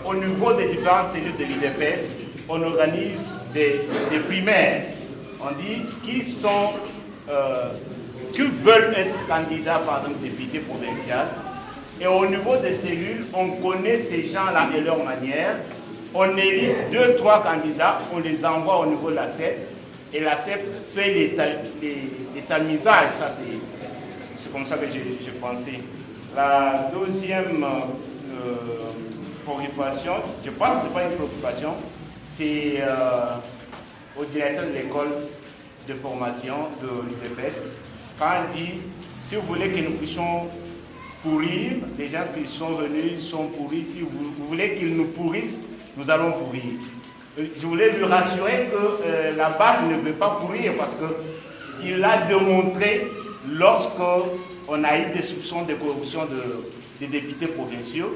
S1: au niveau des différentes cellules de l'UDPS, on organise des primaires. On dit qui veulent être candidats, par exemple, députés provinciaux. Et au niveau des cellules, on connaît ces gens-là et leur manière. On élit 2-3 candidats, on les envoie au niveau de la CEP. Et la CEP fait l'étamisage. Ça, c'est comme ça que j'ai pensé. La deuxième préoccupation, je pense que ce n'est pas une préoccupation, c'est au directeur de l'école de formation de l'UDPS, quand il dit, si vous voulez que nous puissions pourrir, les gens qui sont venus sont pourris, si vous voulez qu'ils nous pourrissent, nous allons pourrir. Je voulais lui rassurer que la base ne veut pas pourrir parce qu'il a démontré lorsqu'on a eu des soupçons de corruption des députés provinciaux,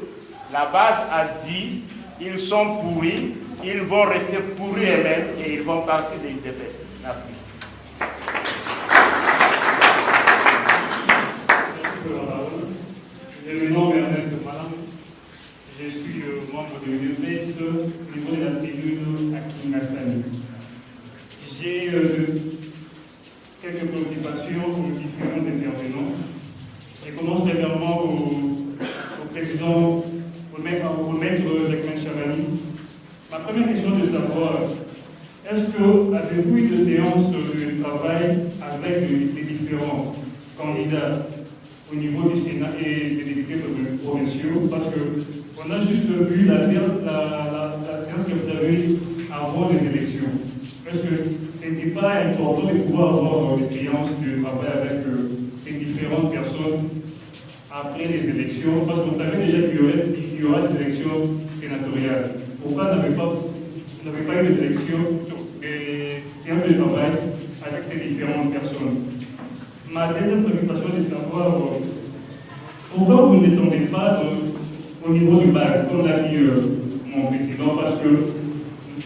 S1: la base a dit ils sont pourris, ils vont rester pourris eux-mêmes et ils vont partir de l'UDPS. Merci.
S8: Je me nomme Ernest Malam. Je suis membre de l'UDPS au niveau de la cellule à Kingasani. J'ai quelques préoccupations aux différents intervenants. Je commence premièrement au président, au maître Jacquemin Chabani. Ma première question est de savoir, est-ce que avez-vous eu de séances de travail avec les différents candidats au niveau du Sénat et des députés provinciaux? Parce qu'on a juste vu la séance que vous avez eue avant les élections. Est-ce que ce n'était pas important de pouvoir avoir des séances de travail avec ces différentes personnes après les élections? Parce qu'on savait déjà qu'il y aura des élections sénatoriales. Pourquoi n'avez pas eu des élections, des séances de travail avec ces différentes personnes? Ma deuxième préoccupation est de savoir pourquoi vous ne descendez pas au niveau du base, comme l'a dit mon président, parce que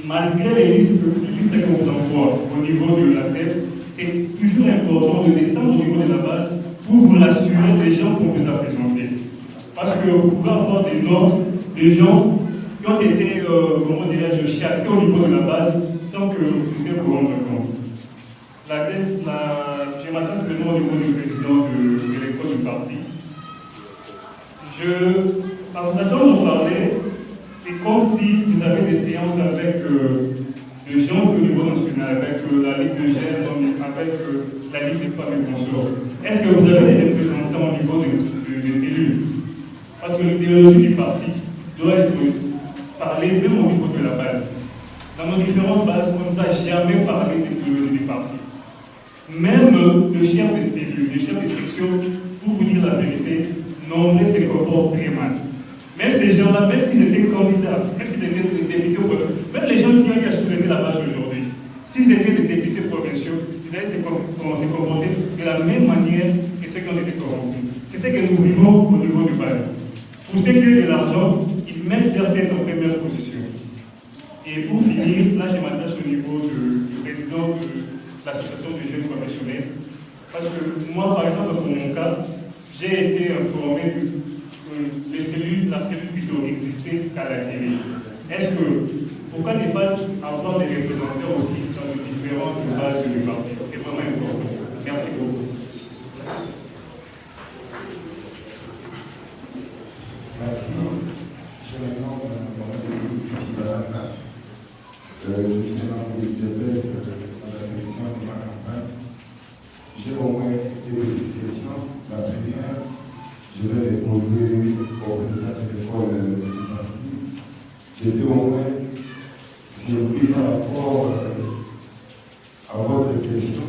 S8: malgré les listes que vous envoie au niveau de la CEP, c'est toujours important de descendre au niveau de la base pour vous rassurer des gens qu'on vous a présentés. Parce que vous pouvez avoir des noms, des gens qui ont été, chassés au niveau de la base sans que vous puissiez vous rendre compte. Je m'adresse maintenant au niveau du président de l'école du parti. En vous attendant parler, c'est comme si vous avez des séances avec des gens au niveau national, avec la Ligue de jeunes, avec la Ligue des femmes et consorts. Est-ce que vous avez des représentants au niveau des cellules? Parce que l'idéologie du parti doit être parlée même au niveau de la base. Dans nos différentes bases, on ne nous a jamais parlé de l'idéologie du parti. Même le chef des cellules, le chef des sections, pour vous dire la vérité, nombreux se comportent très mal. Même ces gens-là, même s'ils étaient candidats, même s'ils étaient des députés provinciaux, même les gens qui ont soulevé la base aujourd'hui, s'ils étaient des députés provinciaux, ils allaient se comporter de la même manière que ceux qui ont été corrompus. C'est ce que nous vivons au niveau du base. Pour ceux qui ont de l'argent, ils mettent leur tête en première position. Et pour finir, là je m'attache au niveau du président de l'association des jeunes professionnels. Parce que moi, par exemple, pour mon cas, j'ai été informé que la cellule plutôt existait qu'à la télé. Est-ce que, pourquoi ne pas avoir des représentants aussi dans les différentes bases du parti? C'est vraiment important. Merci beaucoup.
S9: Merci. Je me nomme je suis membre de l'UDPS dans la sélection de ma campagne. J'ai au moins deux petites questions. La première, je vais les poser au président de l'école du parti. J'étais au moins surpris par rapport à votre question.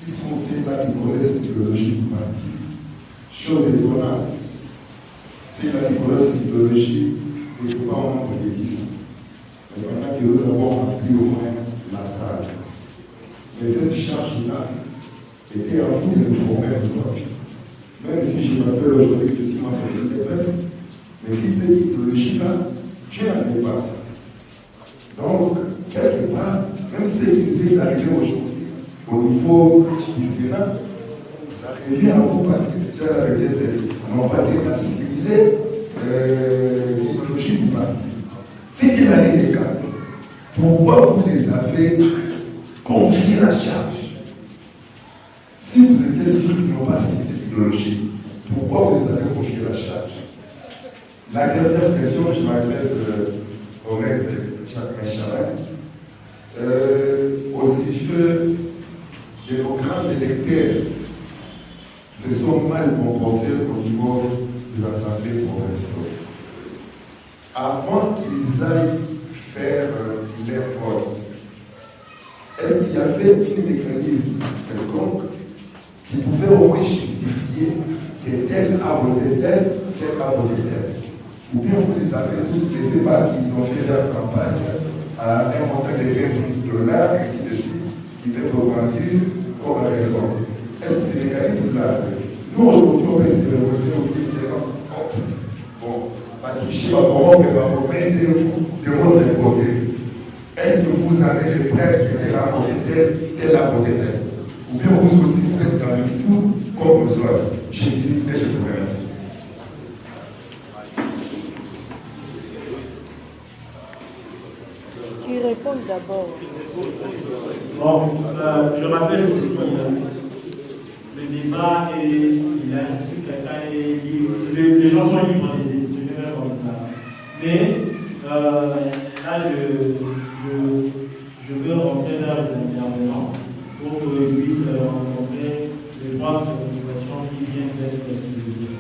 S9: Qui sont ceux-là qui connaissent l'idéologie du parti? Chose étonnante. Ceux-là qui connaissent l'idéologie ne sont pas membre de 10. Il y en a qui nous avons rempli au moins la salle. Mais cette charge-là était à vous de nous former aux autres. Même si je m'appelle aujourd'hui, je suis membre de l'UDPS, mais si cette idéologie-là, je n'en ai pas. Donc, quelque part, même ce qui nous est arrivé aujourd'hui, au niveau du Sénat, ça revient à vous parce que c'est déjà peut-être, non pas d'assimiler l'idéologie du parti. C'est qu'il a les cas. Pourquoi vous les avez confié la charge? Si vous étiez sûr qu'ils n'ont pas cité l'idéologie, pourquoi vous les avez confié la charge? La dernière question, je m'adresse au maître Jacquemin Chabani. Au sujet de nos grands électeurs, se sont mal comportés au niveau de l'Assemblée provinciale. Avant qu'ils aillent faire leur vote, est-ce qu'il y avait un mécanisme quelconque qui pouvait au moins justifier que tel a voté tel, tel a voté tel? Ou bien vous les avez tous laissés parce qu'ils ont fait leur campagne à un montant de 15 000 $, ainsi de suite, qui peuvent vendre comme raison? Est-ce que ces mécanismes-là, nous aujourd'hui on peut se révolter au pied de bon, Patricia va corrompre, va vous mettre de votre côté. Est-ce que vous avez les preuves que tel a voté tel a voté tel? Ou bien vous aussi vous êtes dans le flou comme nous sommes? Je dis et je vous remercie.
S4: Qui répond d'abord?
S5: Bon, je m'appelle ici débat est libre. Les gens sont libres de s'exprimer comme ça. Mais là, je veux rentrer vers les intervenants pour qu'ils puissent rencontrer les trois préoccupations qui viennent d'être soulignées.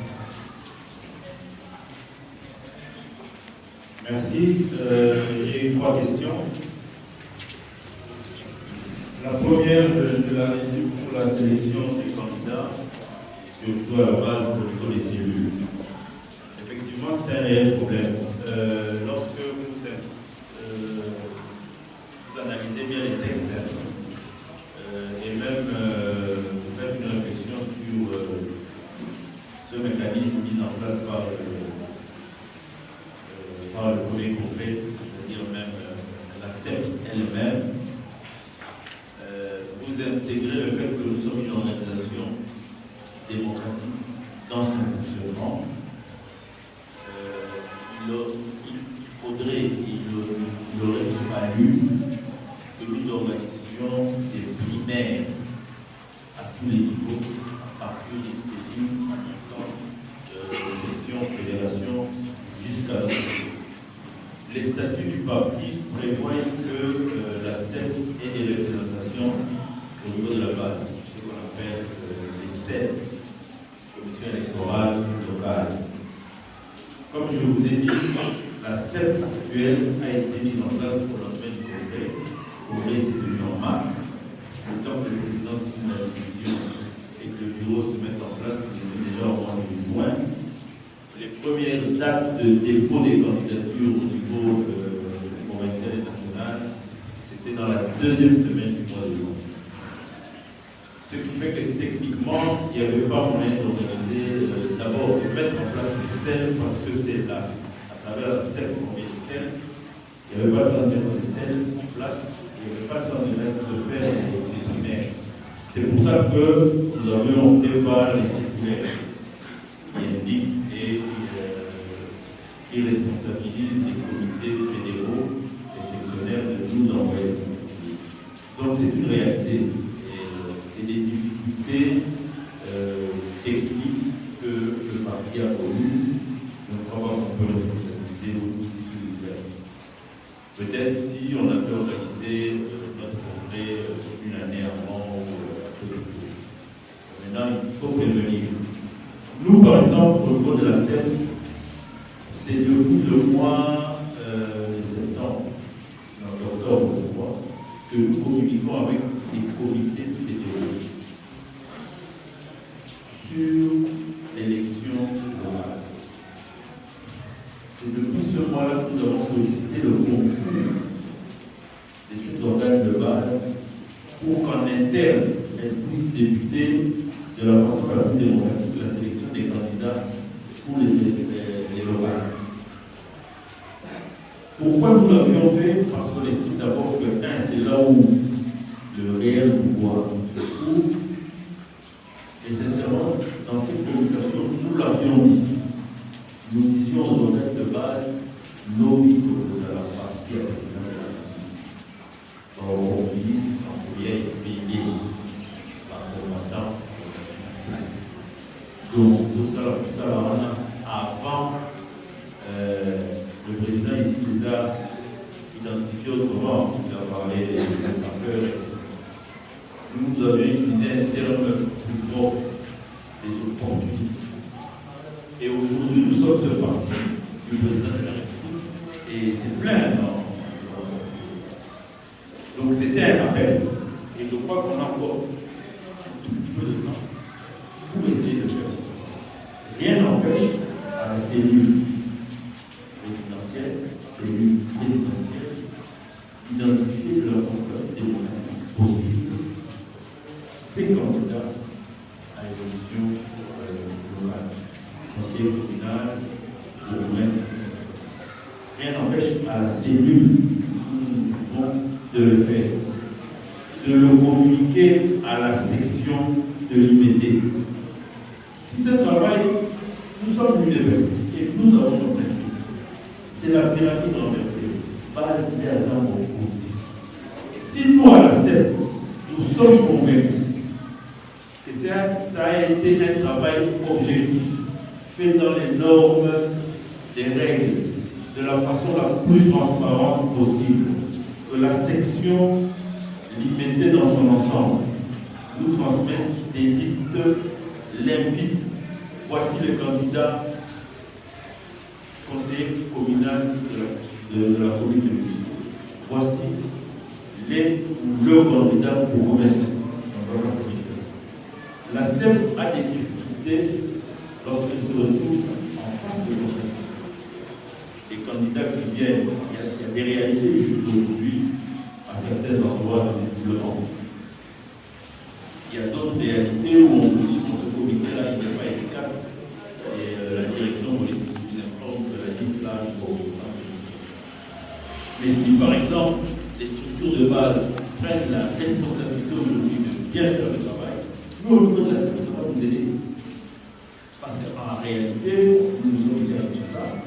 S3: Merci. J'ai trois questions. La première, de la réduction pour la sélection des candidats, surtout à la base de les cellules. Effectivement, c'est un réel problème. Lorsque vous analysez bien les textes et même vous faites une réflexion sur ce mécanisme mis en place par le premier congrès, c'est-à-dire même la CEP elle-même, vous intégrez le fait que nous sommes une organisation démocratique dans son fonctionnement. Il aurait fallu que nous organisions des primaires à tous les niveaux, à partir des cellules, sections, fédérations, jusqu'à l'autre. Les statuts du parti prévoient que la CEP ait des représentations au niveau de la base, ce qu'on appelle les CEP, Commission électorale locale. Comme je vous ai dit, la CEP actuelle a été mise en place pour la semaine du congrès. Le congrès s'est tenu en mars. Le temps que le président signe la décision et que le bureau se mette en place, on était déjà au mois de juin. Les premières dates de dépôt des candidatures au niveau provincial et national, c'était dans la deuxième semaine du mois de juin. Ce qui fait que techniquement, il n'y avait pas moyen d'organiser, d'abord de mettre en place les selles, parce que c'est là, à travers la selle qu'on met les selles, il n'y avait pas de temps de mettre les selles en place, il n'y avait pas de temps de faire les primaires. C'est pour ça que nous avions opté par les circulaires qui indiquent et responsabilisent les comités fédéraux et sectionnaires de nous envoyer. Donc c'est une réalité. C'est des difficultés techniques que le parti a connues. Je ne crois pas qu'on peut responsabiliser aussi celui-là. Peut-être si on avait organisé notre congrès une année avant ou un peu plus tôt. Maintenant, il faut prévenir. Nous, par exemple, au niveau de la scène, c'est depuis le mois de septembre, d'octobre, je crois, que nous communiquons avec les comités fédéraux sur l'élection locale. C'est depuis ce mois-là que nous avons sollicité le concours de ces organes de base pour qu'en interne, elles puissent débuter de la consultation démocratique de la sélection des candidats pour les locales. Pourquoi nous l'avions fait? Parce qu'on estime d'abord que c'est là où le réel pouvoir se trouve. Et sincèrement, dans cette communication, nous l'avions dit. Nous disions aux organes de base, nos vies que vous allez partir avec le ministre, en vieille payé par combattant. Donc, tout ça, avant, le président ici nous a identifié autrement. Il a parlé des impacteurs. Nous avions utilisé un terme plus fort, des opportunistes. Et aujourd'hui, nous sommes ce parti du président de la République. Et c'est plein, non? Donc c'était un appel. Et je crois qu'on a encore un tout petit peu de temps pour essayer de faire ça. Rien n'empêche à la cellule présidentielle d'identifier de la consultation démocratique possible ces candidats à l'évolution locale, conseil communal, bourgmestre. Rien n'empêche à la cellule de le faire, de le communiquer à la section de l'IMD. Si ce travail, nous sommes l'UDPS et nous avons nos principes, c'est la pyramide renversée, base des hasards aussi. Si nous, à la CEP, nous sommes convaincus que ça a été un travail objectif, fait dans les normes des règles, de la façon la plus transparente possible, que la section limitée dans son ensemble nous transmette des listes limpides. Voici les candidats conseillers communal de la commune de Bissau. Voici le candidat pour gouvernement. La SEM a des difficultés lorsqu'elle se retrouve en face de l'autre. Les candidats qui viennent, il y a des réalités jusqu'aujourd'hui à certains endroits dans le monde. Il y a d'autres réalités où on dit que ce comité-là n'est pas efficace et la direction politique nous informe que la liste là il faut. Mais si par exemple les structures de base prennent la responsabilité aujourd'hui de bien faire le travail, nous au niveau de la SEM, ça va nous aider. Parce qu'en réalité, nous sommes ici à Kinshasa,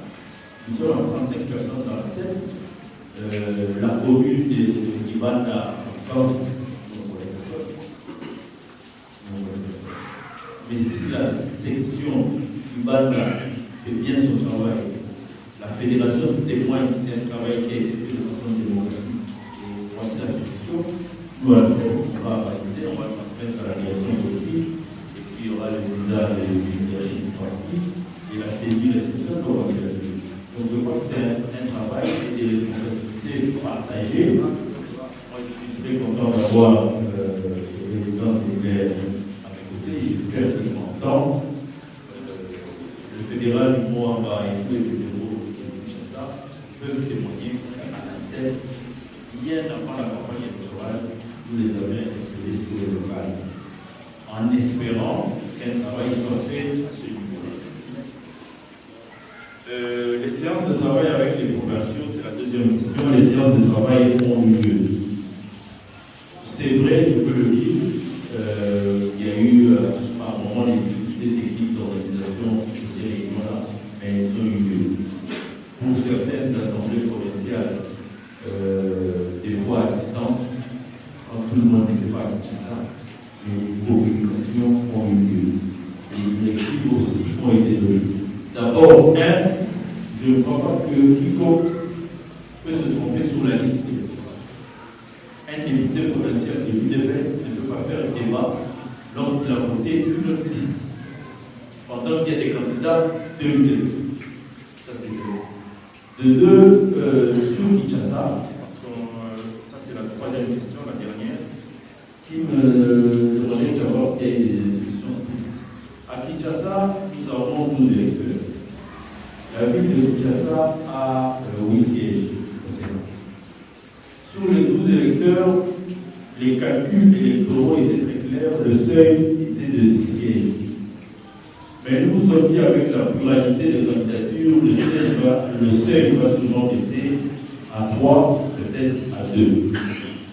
S3: nous sommes à 35 personnes dans la SEM. La commune de Kibanda a encore nombreuses personnes. Mais si la section Kibanda fait bien son travail, la fédération témoigne que c'est un travail qui a été fait de façon démocratique. Et voici la section, nous à la SEM, on va réaliser, on va transmettre à la direction politique, et puis il y aura le visa de l'université du parti, et la cellule, la section qu'on va réaliser. Donc je crois que c'est un travail et des responsabilités partagées. Moi je suis très content d'avoir le président Sénégal à mes côtés, j'espère qu'il m'entend. Le fédéral du Moamba et tous les fédéraux de Kinshasa peuvent témoigner qu'à la SEM, hier avant la campagne électorale, nous les avions interpellés sur le local, en espérant qu'un travail soit fait à ce niveau. Les séances de travail avec les populations, c'est la deuxième question. Les séances de travail ont eu lieu. C'est vrai, je peux le dire, il y a eu par moment des difficultés techniques d'organisation de ces réunions-là, mais elles ont eu lieu. Pour certaines assemblées provinciales, des fois à distance, quand tout le monde n'était pas comme ça, les communications ont eu lieu. Les directives aussi ont été données. D'abord, je ne crois pas que quiconque peut se tromper sur la liste. Un député provincial de l'UDPS ne peut pas faire un débat lorsqu'il a voté une liste. Pendant qu'il y a des candidats de l'UDPS. Ça, c'est vrai. De deux, sur Kinshasa, parce que ça, c'est la troisième question, la dernière, qui me demandait de savoir s'il y a des institutions strictes. À Kinshasa, nous avons 12 électeurs. La ville de Kinshasa a 8 sièges au Sénat. Sur les 12 électeurs, les calculs électoraux étaient très clairs, le seuil était de 6 sièges. Mais nous sommes dit avec la pluralité des candidatures, le seuil va souvent baisser à 3, peut-être à 2.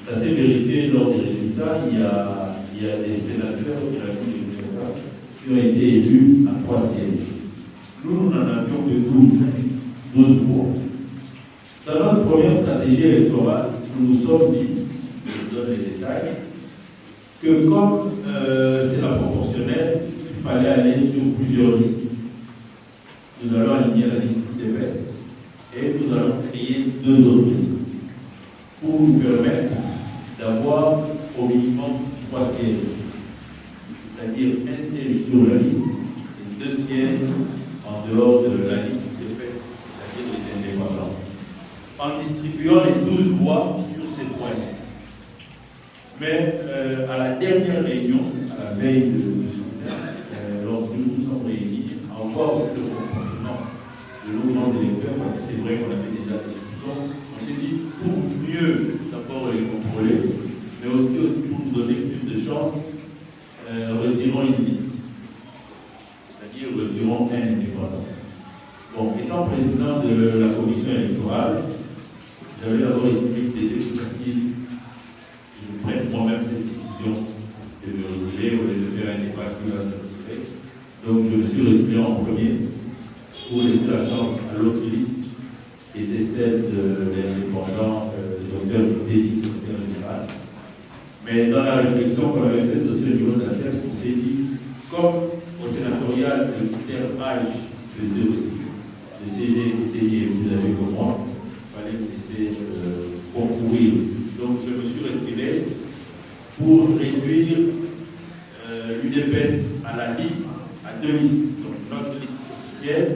S3: Ça s'est vérifié lors des résultats. Il y a des sénateurs de la ville de Kinshasa qui ont été élus à 3 sièges. Nous n'en avions que 12 voix. Dans notre première stratégie électorale, nous nous sommes dit, je vous donne les détails, que comme c'est la proportionnelle, il fallait aller sur plusieurs listes. Nous allons aligner la liste UDPS et nous allons créer 2 autres listes pour nous permettre d'avoir au minimum 3 sièges. C'est-à-dire un siège sur la liste et 2 sièges en dehors de la liste de fesses, c'est-à-dire les indépendants, en distribuant les 12 voix sur ces 3 listes. Mais à la dernière réunion, à la veille de lorsque nous nous sommes réunis, à voir aussi le comportement de nos grands électeurs, parce que c'est vrai qu'on avait déjà des discussions, on s'est dit, pour mieux d'abord les contrôler, mais aussi pour nous donner plus de chance, retirons une liste. C'est-à-dire retirons un indépendant. Bon, étant président de la commission électorale, j'avais d'abord estimé que c'était plus facile que je prenne moi-même cette décision de me retirer au lieu de faire un débat qui va se retirer. Donc je me suis retiré en premier pour laisser la chance à l'autre liste, qui était celle de l'indépendant Dr. Dédé, secrétaire général. Mais dans la réflexion qu'on avait faite aussi au niveau de la CEF, on s'est dit, comme au sénatorial, le critère âge faisait aussi, le CGTI, vous avez comme moi, il fallait me laisser concourir. Donc je me suis retiré pour réduire l'UDPS à la liste, à 2 listes. Donc notre liste officielle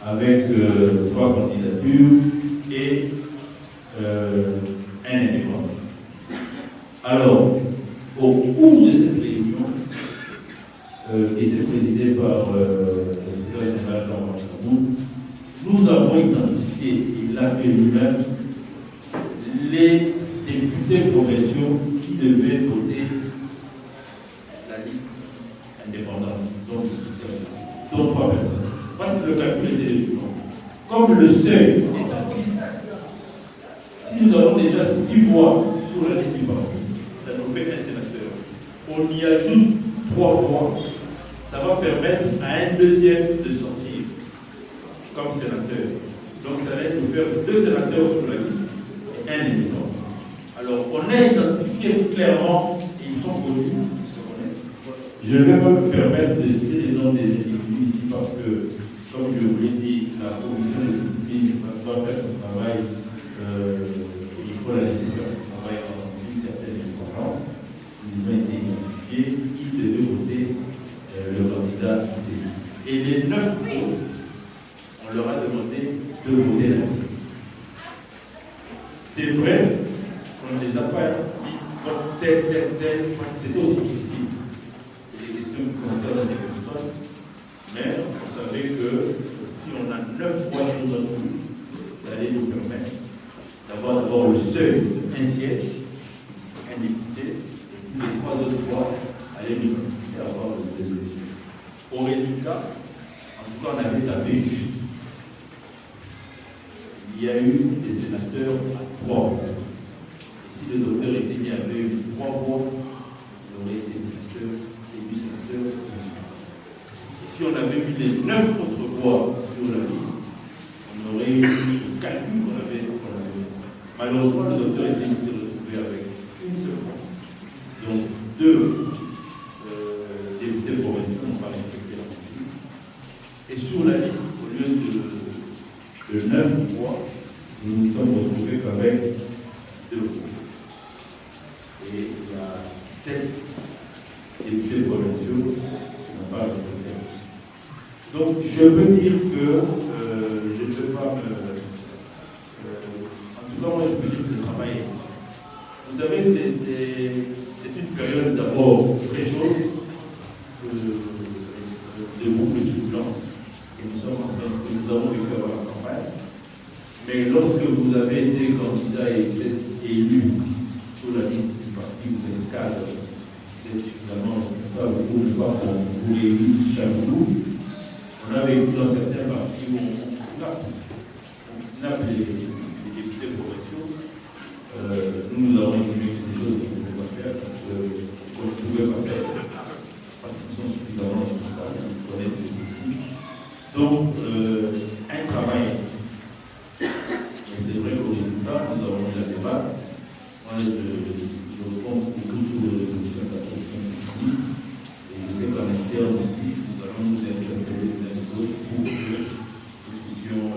S3: avec 3 candidatures et un indépendant. Alors, au cours de cette réunion, qui était présidée par le secrétaire général Jean-Marc Sabou, nous avons identifié, il l'a fait lui-même, les députés provinciaux qui devaient voter la liste indépendante, donc 3 personnes. Parce que le calcul était le suivant. Comme le seuil est à 6, si nous avons déjà 6 voix sur la liste du parti, ça nous fait un sénateur. On y ajoute 3 voix, ça va permettre à un deuxième de sortir comme sénateur. Donc ça laisse nous faire 2 sénateurs sur la liste et un indépendant. Alors on a identifié clairement, ils sont connus, ils se connaissent. Je vais me permettre de citer les noms des individus ici parce que, comme je vous l'ai dit, la commission de discipline doit faire son travail. Il faut la laisser faire son travail dans une certaine indépendance. Ils ont été identifiés, ils devaient voter le candidat. Et les 9 autres, on leur a demandé de voter la liste. C'est vrai qu'on ne les a pas dit comme tel, parce que c'était aussi difficile. C'est des questions qui concernent les personnes, mais on savait que si on a 9 voix sur notre liste, ça allait nous permettre d'avoir d'abord le seuil, un siège, un député, et puis les 3 autres voix allaient nous faciliter à avoir le deuxième. Au résultat, en tout cas, on avait tapé juste. Il y a eu des sénateurs à 3 voix. Et si le docteur Eteni avait eu 3 voix, il aurait été sénateur, élu sénateur. Et si on avait mis les 9 autres voix sur la liste, on aurait eu le calcul qu'on avait. Malheureusement, le docteur Eteni s'est retrouvé avec une seule voix. Donc 2 députés provinciaux n'ont pas respecté la consigne. Et sur la liste, au lieu de 9 voix, nous nous sommes retrouvés qu'avec 2 voix. Et il y a 7 députés provinciaux qui n'ont pas respecté la consigne. Donc je peux dire que je ne peux pas me... en tout cas, moi je peux dire que le travail est... Vous savez, c'est une période d'abord très chaude, de beaucoup de turbulences, et nous avons vécu avant la campagne. Mais lorsque vous avez été candidat et élu sur la liste du parti, vous êtes cadre, vous êtes suffisamment responsable pour ne pas qu'on vous réunisse chaque jour. On a vécu dans certains partis où on kidnappe les députés provinciaux. Nous avons estimé que c'est des choses qu'on ne pouvait pas faire parce qu'on ne pouvait pas faire parce qu'ils sont suffisamment responsables, ils connaissent les dossiers. Donc, un travail. Mais c'est vrai qu'au résultat, nous avons eu la débat. Moi, je compte beaucoup sur les résolutions de la protection publique. Et je sais qu'en interne aussi, nous allons nous interpeller les uns les autres pour que nous puissions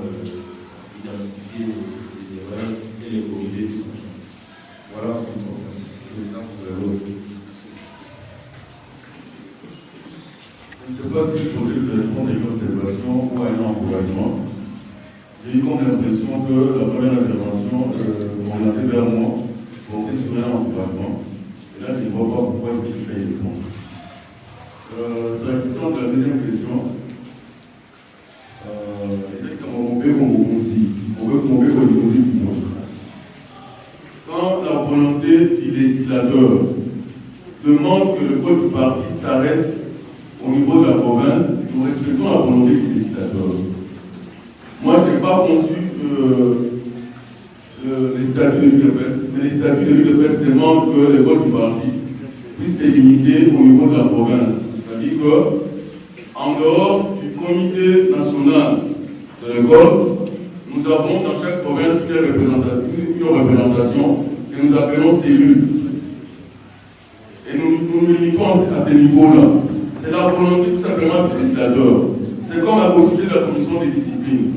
S3: identifier les erreurs et les corriger. Voilà ce qui me concerne. Président, vous avez aussi.
S7: Je ne sais pas si je pourrais répondre à une observation ou à un encouragement. J'ai eu comme l'impression que la première intervention orientée vers moi portait sur un encouragement. Et là, je ne vois pas pourquoi je suis fait répondre. S'agissant de la deuxième question, quand la volonté du législateur demande que le code du parti s'arrête au niveau de la province, nous respectons la volonté du législateur. Moi, je n'ai pas conçu les statuts de l'UDPS, mais les statuts de l'UDPS demandent que le code du parti puisse se limiter au niveau de la province. C'est-à-dire qu'en dehors du comité national de l'école, nous avons dans chaque province une représentation que nous appelons cellule. Et nous limitons à ce niveau-là. C'est la volonté tout simplement du législateur. C'est comme à constituer la commission des disciplines.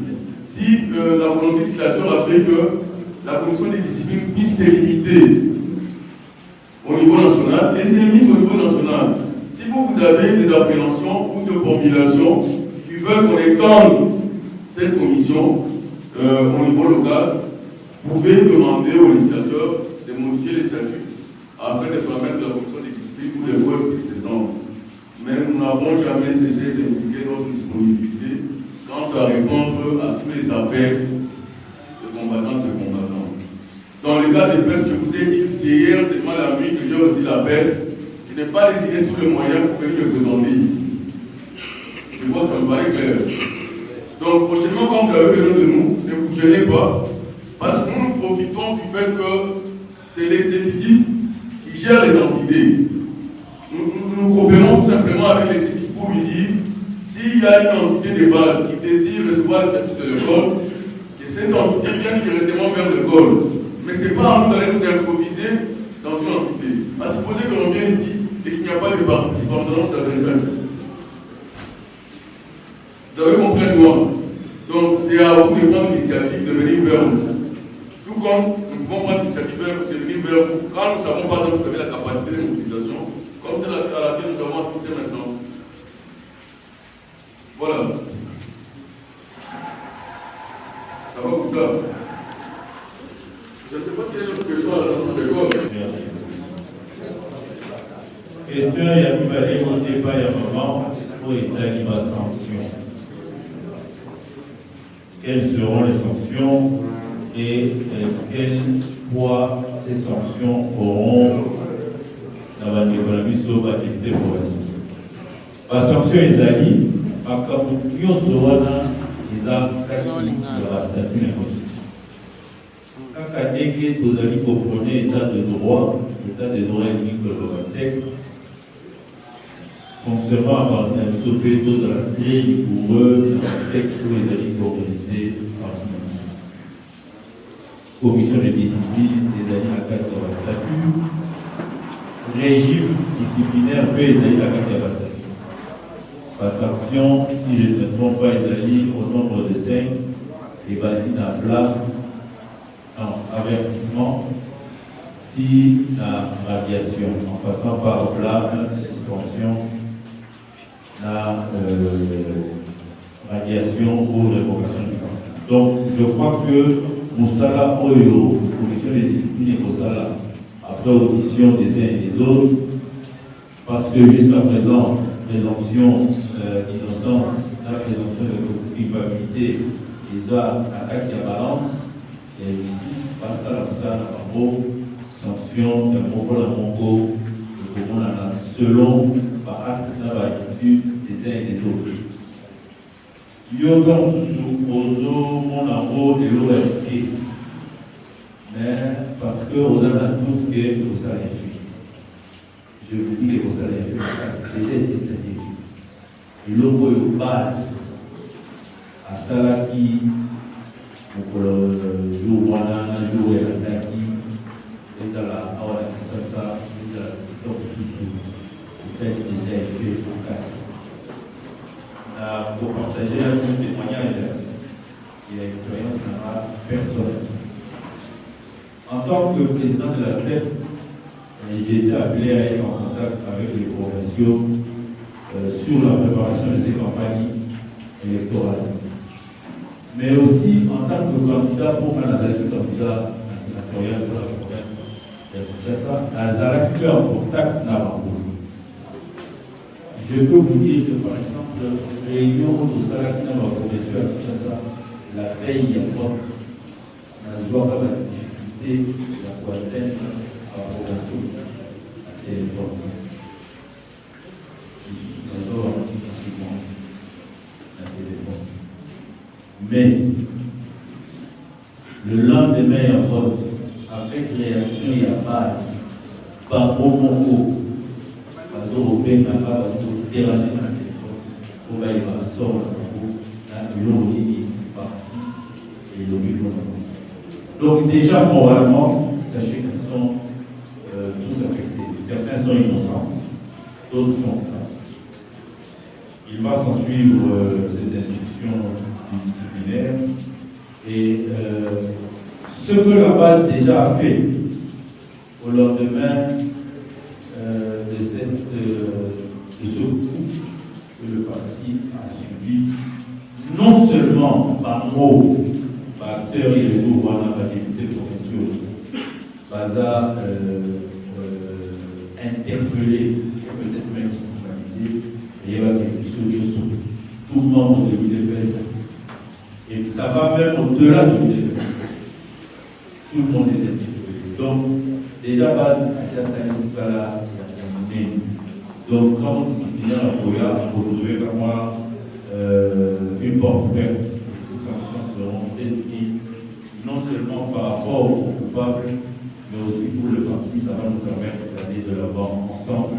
S7: Si la volonté du législateur a fait que la commission des disciplines puisse se limiter au niveau national, et se limite au niveau national. Si vous avez des appréhensions ou des formulations qui veulent qu'on étende cette commission au niveau local, vous pouvez demander au législateur de modifier les statuts afin de permettre la commission des disciplines où les voix puissent descendre. Mais nous n'avons jamais cessé d'indiquer notre disponibilité quant à répondre à tous les appels de combattantes et combattants. Dans le cas d'espèce, je vous ai dit que c'est hier seulement la nuit que j'ai aussi l'appel. Je n'ai pas décidé sur les moyens pour venir me présenter ici. Je vois, ça me paraît clair. Donc, prochainement, quand vous avez besoin de nous, ne vous gênez pas, parce que nous profitons du fait que c'est l'exécutif qui gère les entités. Nous coopérons tout simplement avec l'exécutif pour lui dire s'il y a une entité de base qui désire recevoir le service de l'école, que cette entité vienne directement vers l'école. Mais ce n'est pas à nous d'aller nous improviser dans une entité. À supposer que l'on vienne ici et qu'il n'y a pas de participants, nous allons nous adresser à eux. Vous avez compris la nuance. Donc c'est à vous de prendre l'initiative de venir vers nous. Tout comme nous pouvons prendre l'initiative de venir vers vous quand nous ne savons pas que vous avez la capacité de mobilisation, comme c'est à laquelle nous avons assisté maintenant. Voilà. Ça va comme ça. Je ne sais pas s'il y a d'autres questions à la sortie de l'école.
S5: Question, il y a pu aller monter par un moment pour établir ma sanction. Quelles seront les sanctions et quel poids ces sanctions auront dans l'économie sur l'activité professionnelle. La sanction est alliée, par contre, nous serons dans les actes de la statut imposée. Quand on dit que vous allez confondre l'état de droit est dit que le texte, fonctionnement à partir d'un soupé de la très rigoureuse dans le texte où les alliés organisés en commission de discipline des alliés à la carte de la statut, régime disciplinaire fait les alliés à la carte de la statut. Par sanction, si je ne me trompe pas, les alliés au nombre de 5 et basine à plat. Avertissement, si la radiation, en passant par blâme, suspension, la radiation ou révocation du contrat. Donc, je crois que Moussala Oyo, commission de discipline et Moussala, après audition des uns et des autres, parce que jusqu'à présent, présomption d'innocence, la présomption de culpabilité, les a attaqué à balance. Et la justice passe à la salle en gros, sanction, un propos dans mon go, selon par acte de l'attitude des uns et des autres. Il y a donc toujours mon amour et l'ORT, mais parce que vous avez tous que vous savez fuir. Je vous dis que vous savez fuir parce que déjà c'est cette étude. Et l'eau est base à Salaki. Pour le jour où on a un jour et un acquis, et dans la hora de Sassa, et dans la stop c'est celle qui déjà été pour casser. Pour partager un témoignage et l'expérience personnelle. En tant que président de la CEP, j'ai été appelé à être en contact avec les provinciaux sur la préparation de ces campagnes électorales. Mais aussi en tant que candidat pour la candidat sénatorial de la province de Kinshasa, à l'acteur contact Narambourg. Je peux vous dire que par exemple, réunion de Salaki dans la province à Kinshasa, la veille il y a pas, on doit avoir la difficulté de la quarantaine à la province à téléphone. On doit avoir difficilement à téléphone. Mais le lendemain, en vote, avec réaction et à base, par Bomongo, par l'Européen, par le déranger dans le téléphone, pour aller à sort, la l'eau est partie et l'eau est donc déjà, moralement, sachez qu'ils sont tous affectés. Certains sont innocents, d'autres sont là. Il va s'en suivre cette instruction disciplinaire et ce que la base déjà a fait au lendemain de ce coup que le parti a subi, non seulement par mots, par acteurs et réseaux voisins d'activités professionnelles, Baza interpellé, peut-être même stigmatisé, et il y a quelque chose de sous tout le monde de l'UDPS. Et ça va même au-delà de l'UDPS. Tout le monde est interpellé. Donc, déjà, base, à tout ça là, il y a un. Donc, quand on discipline à Foya, vous devez avoir une porte ouverte. Et ces sanctions seront définies non seulement par rapport aux coupables, mais aussi pour le parti. Ça va nous permettre d'aller de l'avant ensemble,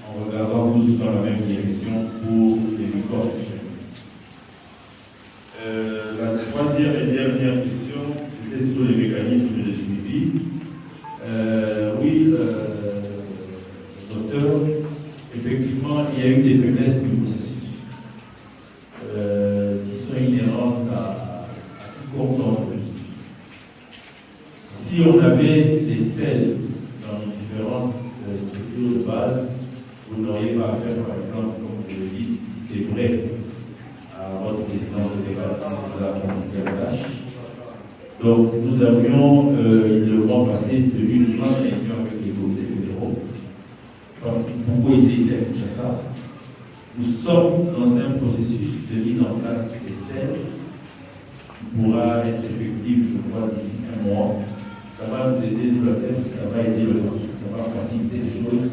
S5: en regardant tous dans la même direction pour les victoires prochaines. La troisième et dernière question, c'était sur les mécanismes de suivi. Oui, docteur, effectivement, il y a eu des faiblesses du processus qui sont inhérentes à tout compte. Si on avait des selles dans les différentes structures de base, vous n'auriez pas à faire, par exemple, comme je l'ai dit, si c'est vrai, à votre président de délégation, nous avons une tâche. Donc, nous avions, ils devront passer une grande réunion avec les conseils fédéraux. Parce que pourquoi il était ici à Kinshasa, nous sommes dans un processus de mise en place des selles qui pourra être effectif, je crois, d'ici un mois. Ça va nous aider, nous la selle, ça va aider le parti, ça va faciliter les choses.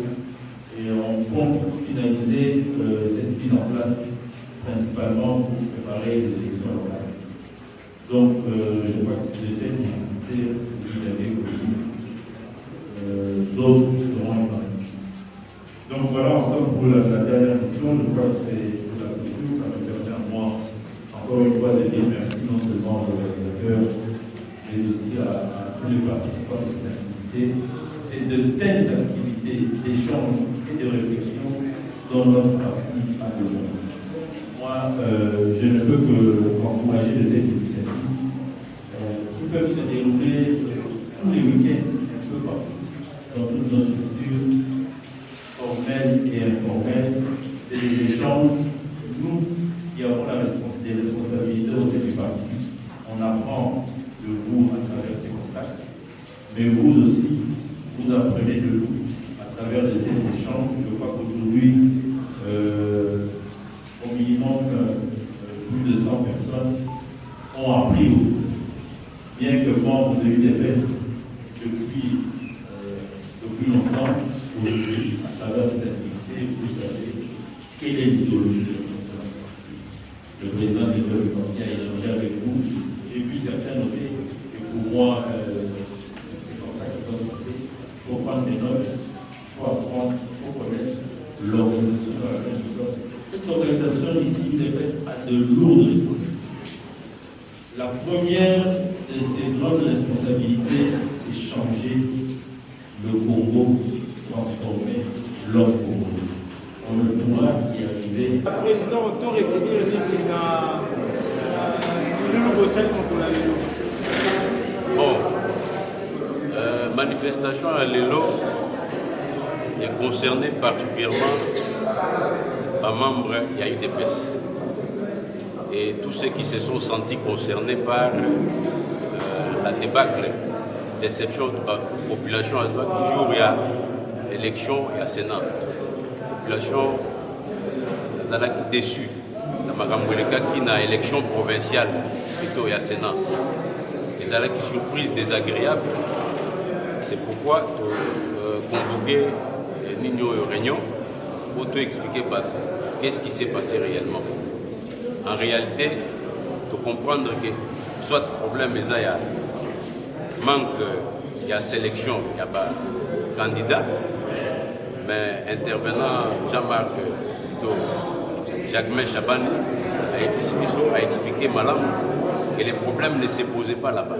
S5: Et on compte finaliser cette mise en place principalement pour préparer les élections locales. Donc, je crois que j'étais invité, il y avait aussi d'autres seront invités. Donc voilà, ensemble pour la dernière question, je crois que c'est la question, ça me permet à moi, encore une fois, de dire merci non seulement aux organisateurs, mais aussi à tous les participants de cette activité. C'est de telles activités d'échange et de réflexion dont notre parti a besoin. Moi, je ne peux qu'encourager de telles initiatives qui peuvent se dérouler tous les week-ends, un peu partout, dans toutes nos structures formelles et informelles. C'est des échanges. Nous qui avons des responsabilités au sein du parti, on apprend de vous à travers ces contacts, mais vous aussi, vous apprenez de nous à travers de tels échanges. Je crois qu'aujourd'hui, au minimum, plus de 100 personnes ont appris aujourd'hui. Bien que membre de l'UDPS depuis longtemps, aujourd'hui, à travers cette activité, vous savez quelle est l'idéologie de notre parti. Le président du parti a échangé avec vous. J'ai vu certains noter, et pour moi, c'est comme ça que ça doit se passer. Il faut prendre des notes, il faut apprendre, il faut connaître l'organisation dans laquelle nous sommes. Cette organisation ici, l'UDPS, a de lourdes responsabilités. La première de ces grandes responsabilités, c'est changer le Congo, transformer l'homme Congo. On ne pourra y arriver.
S10: Le président aurait été dit qu'il a le nouveau celle contre la Lélo.
S2: Bon, manifestation à Lélo est concernée particulièrement par membres UDPS. Et tous ceux qui se sont sentis concernés par la débâcle, déception de la population qui joue à l'élection et à Sénat. La population est déçue. La Magamboueleka qui n'a élection provinciale plutôt et à Sénat. Les qui surprise désagréable. C'est pourquoi convoquer Nino et Réunion pour te expliquer qu'est-ce qui s'est passé réellement. En réalité, de comprendre que soit problème il y a manque, il y a sélection, il y a pas candidat, mais intervenant Jean-Marc Jacques Chabani a expliqué Malam que les problèmes ne se posaient pas là-bas.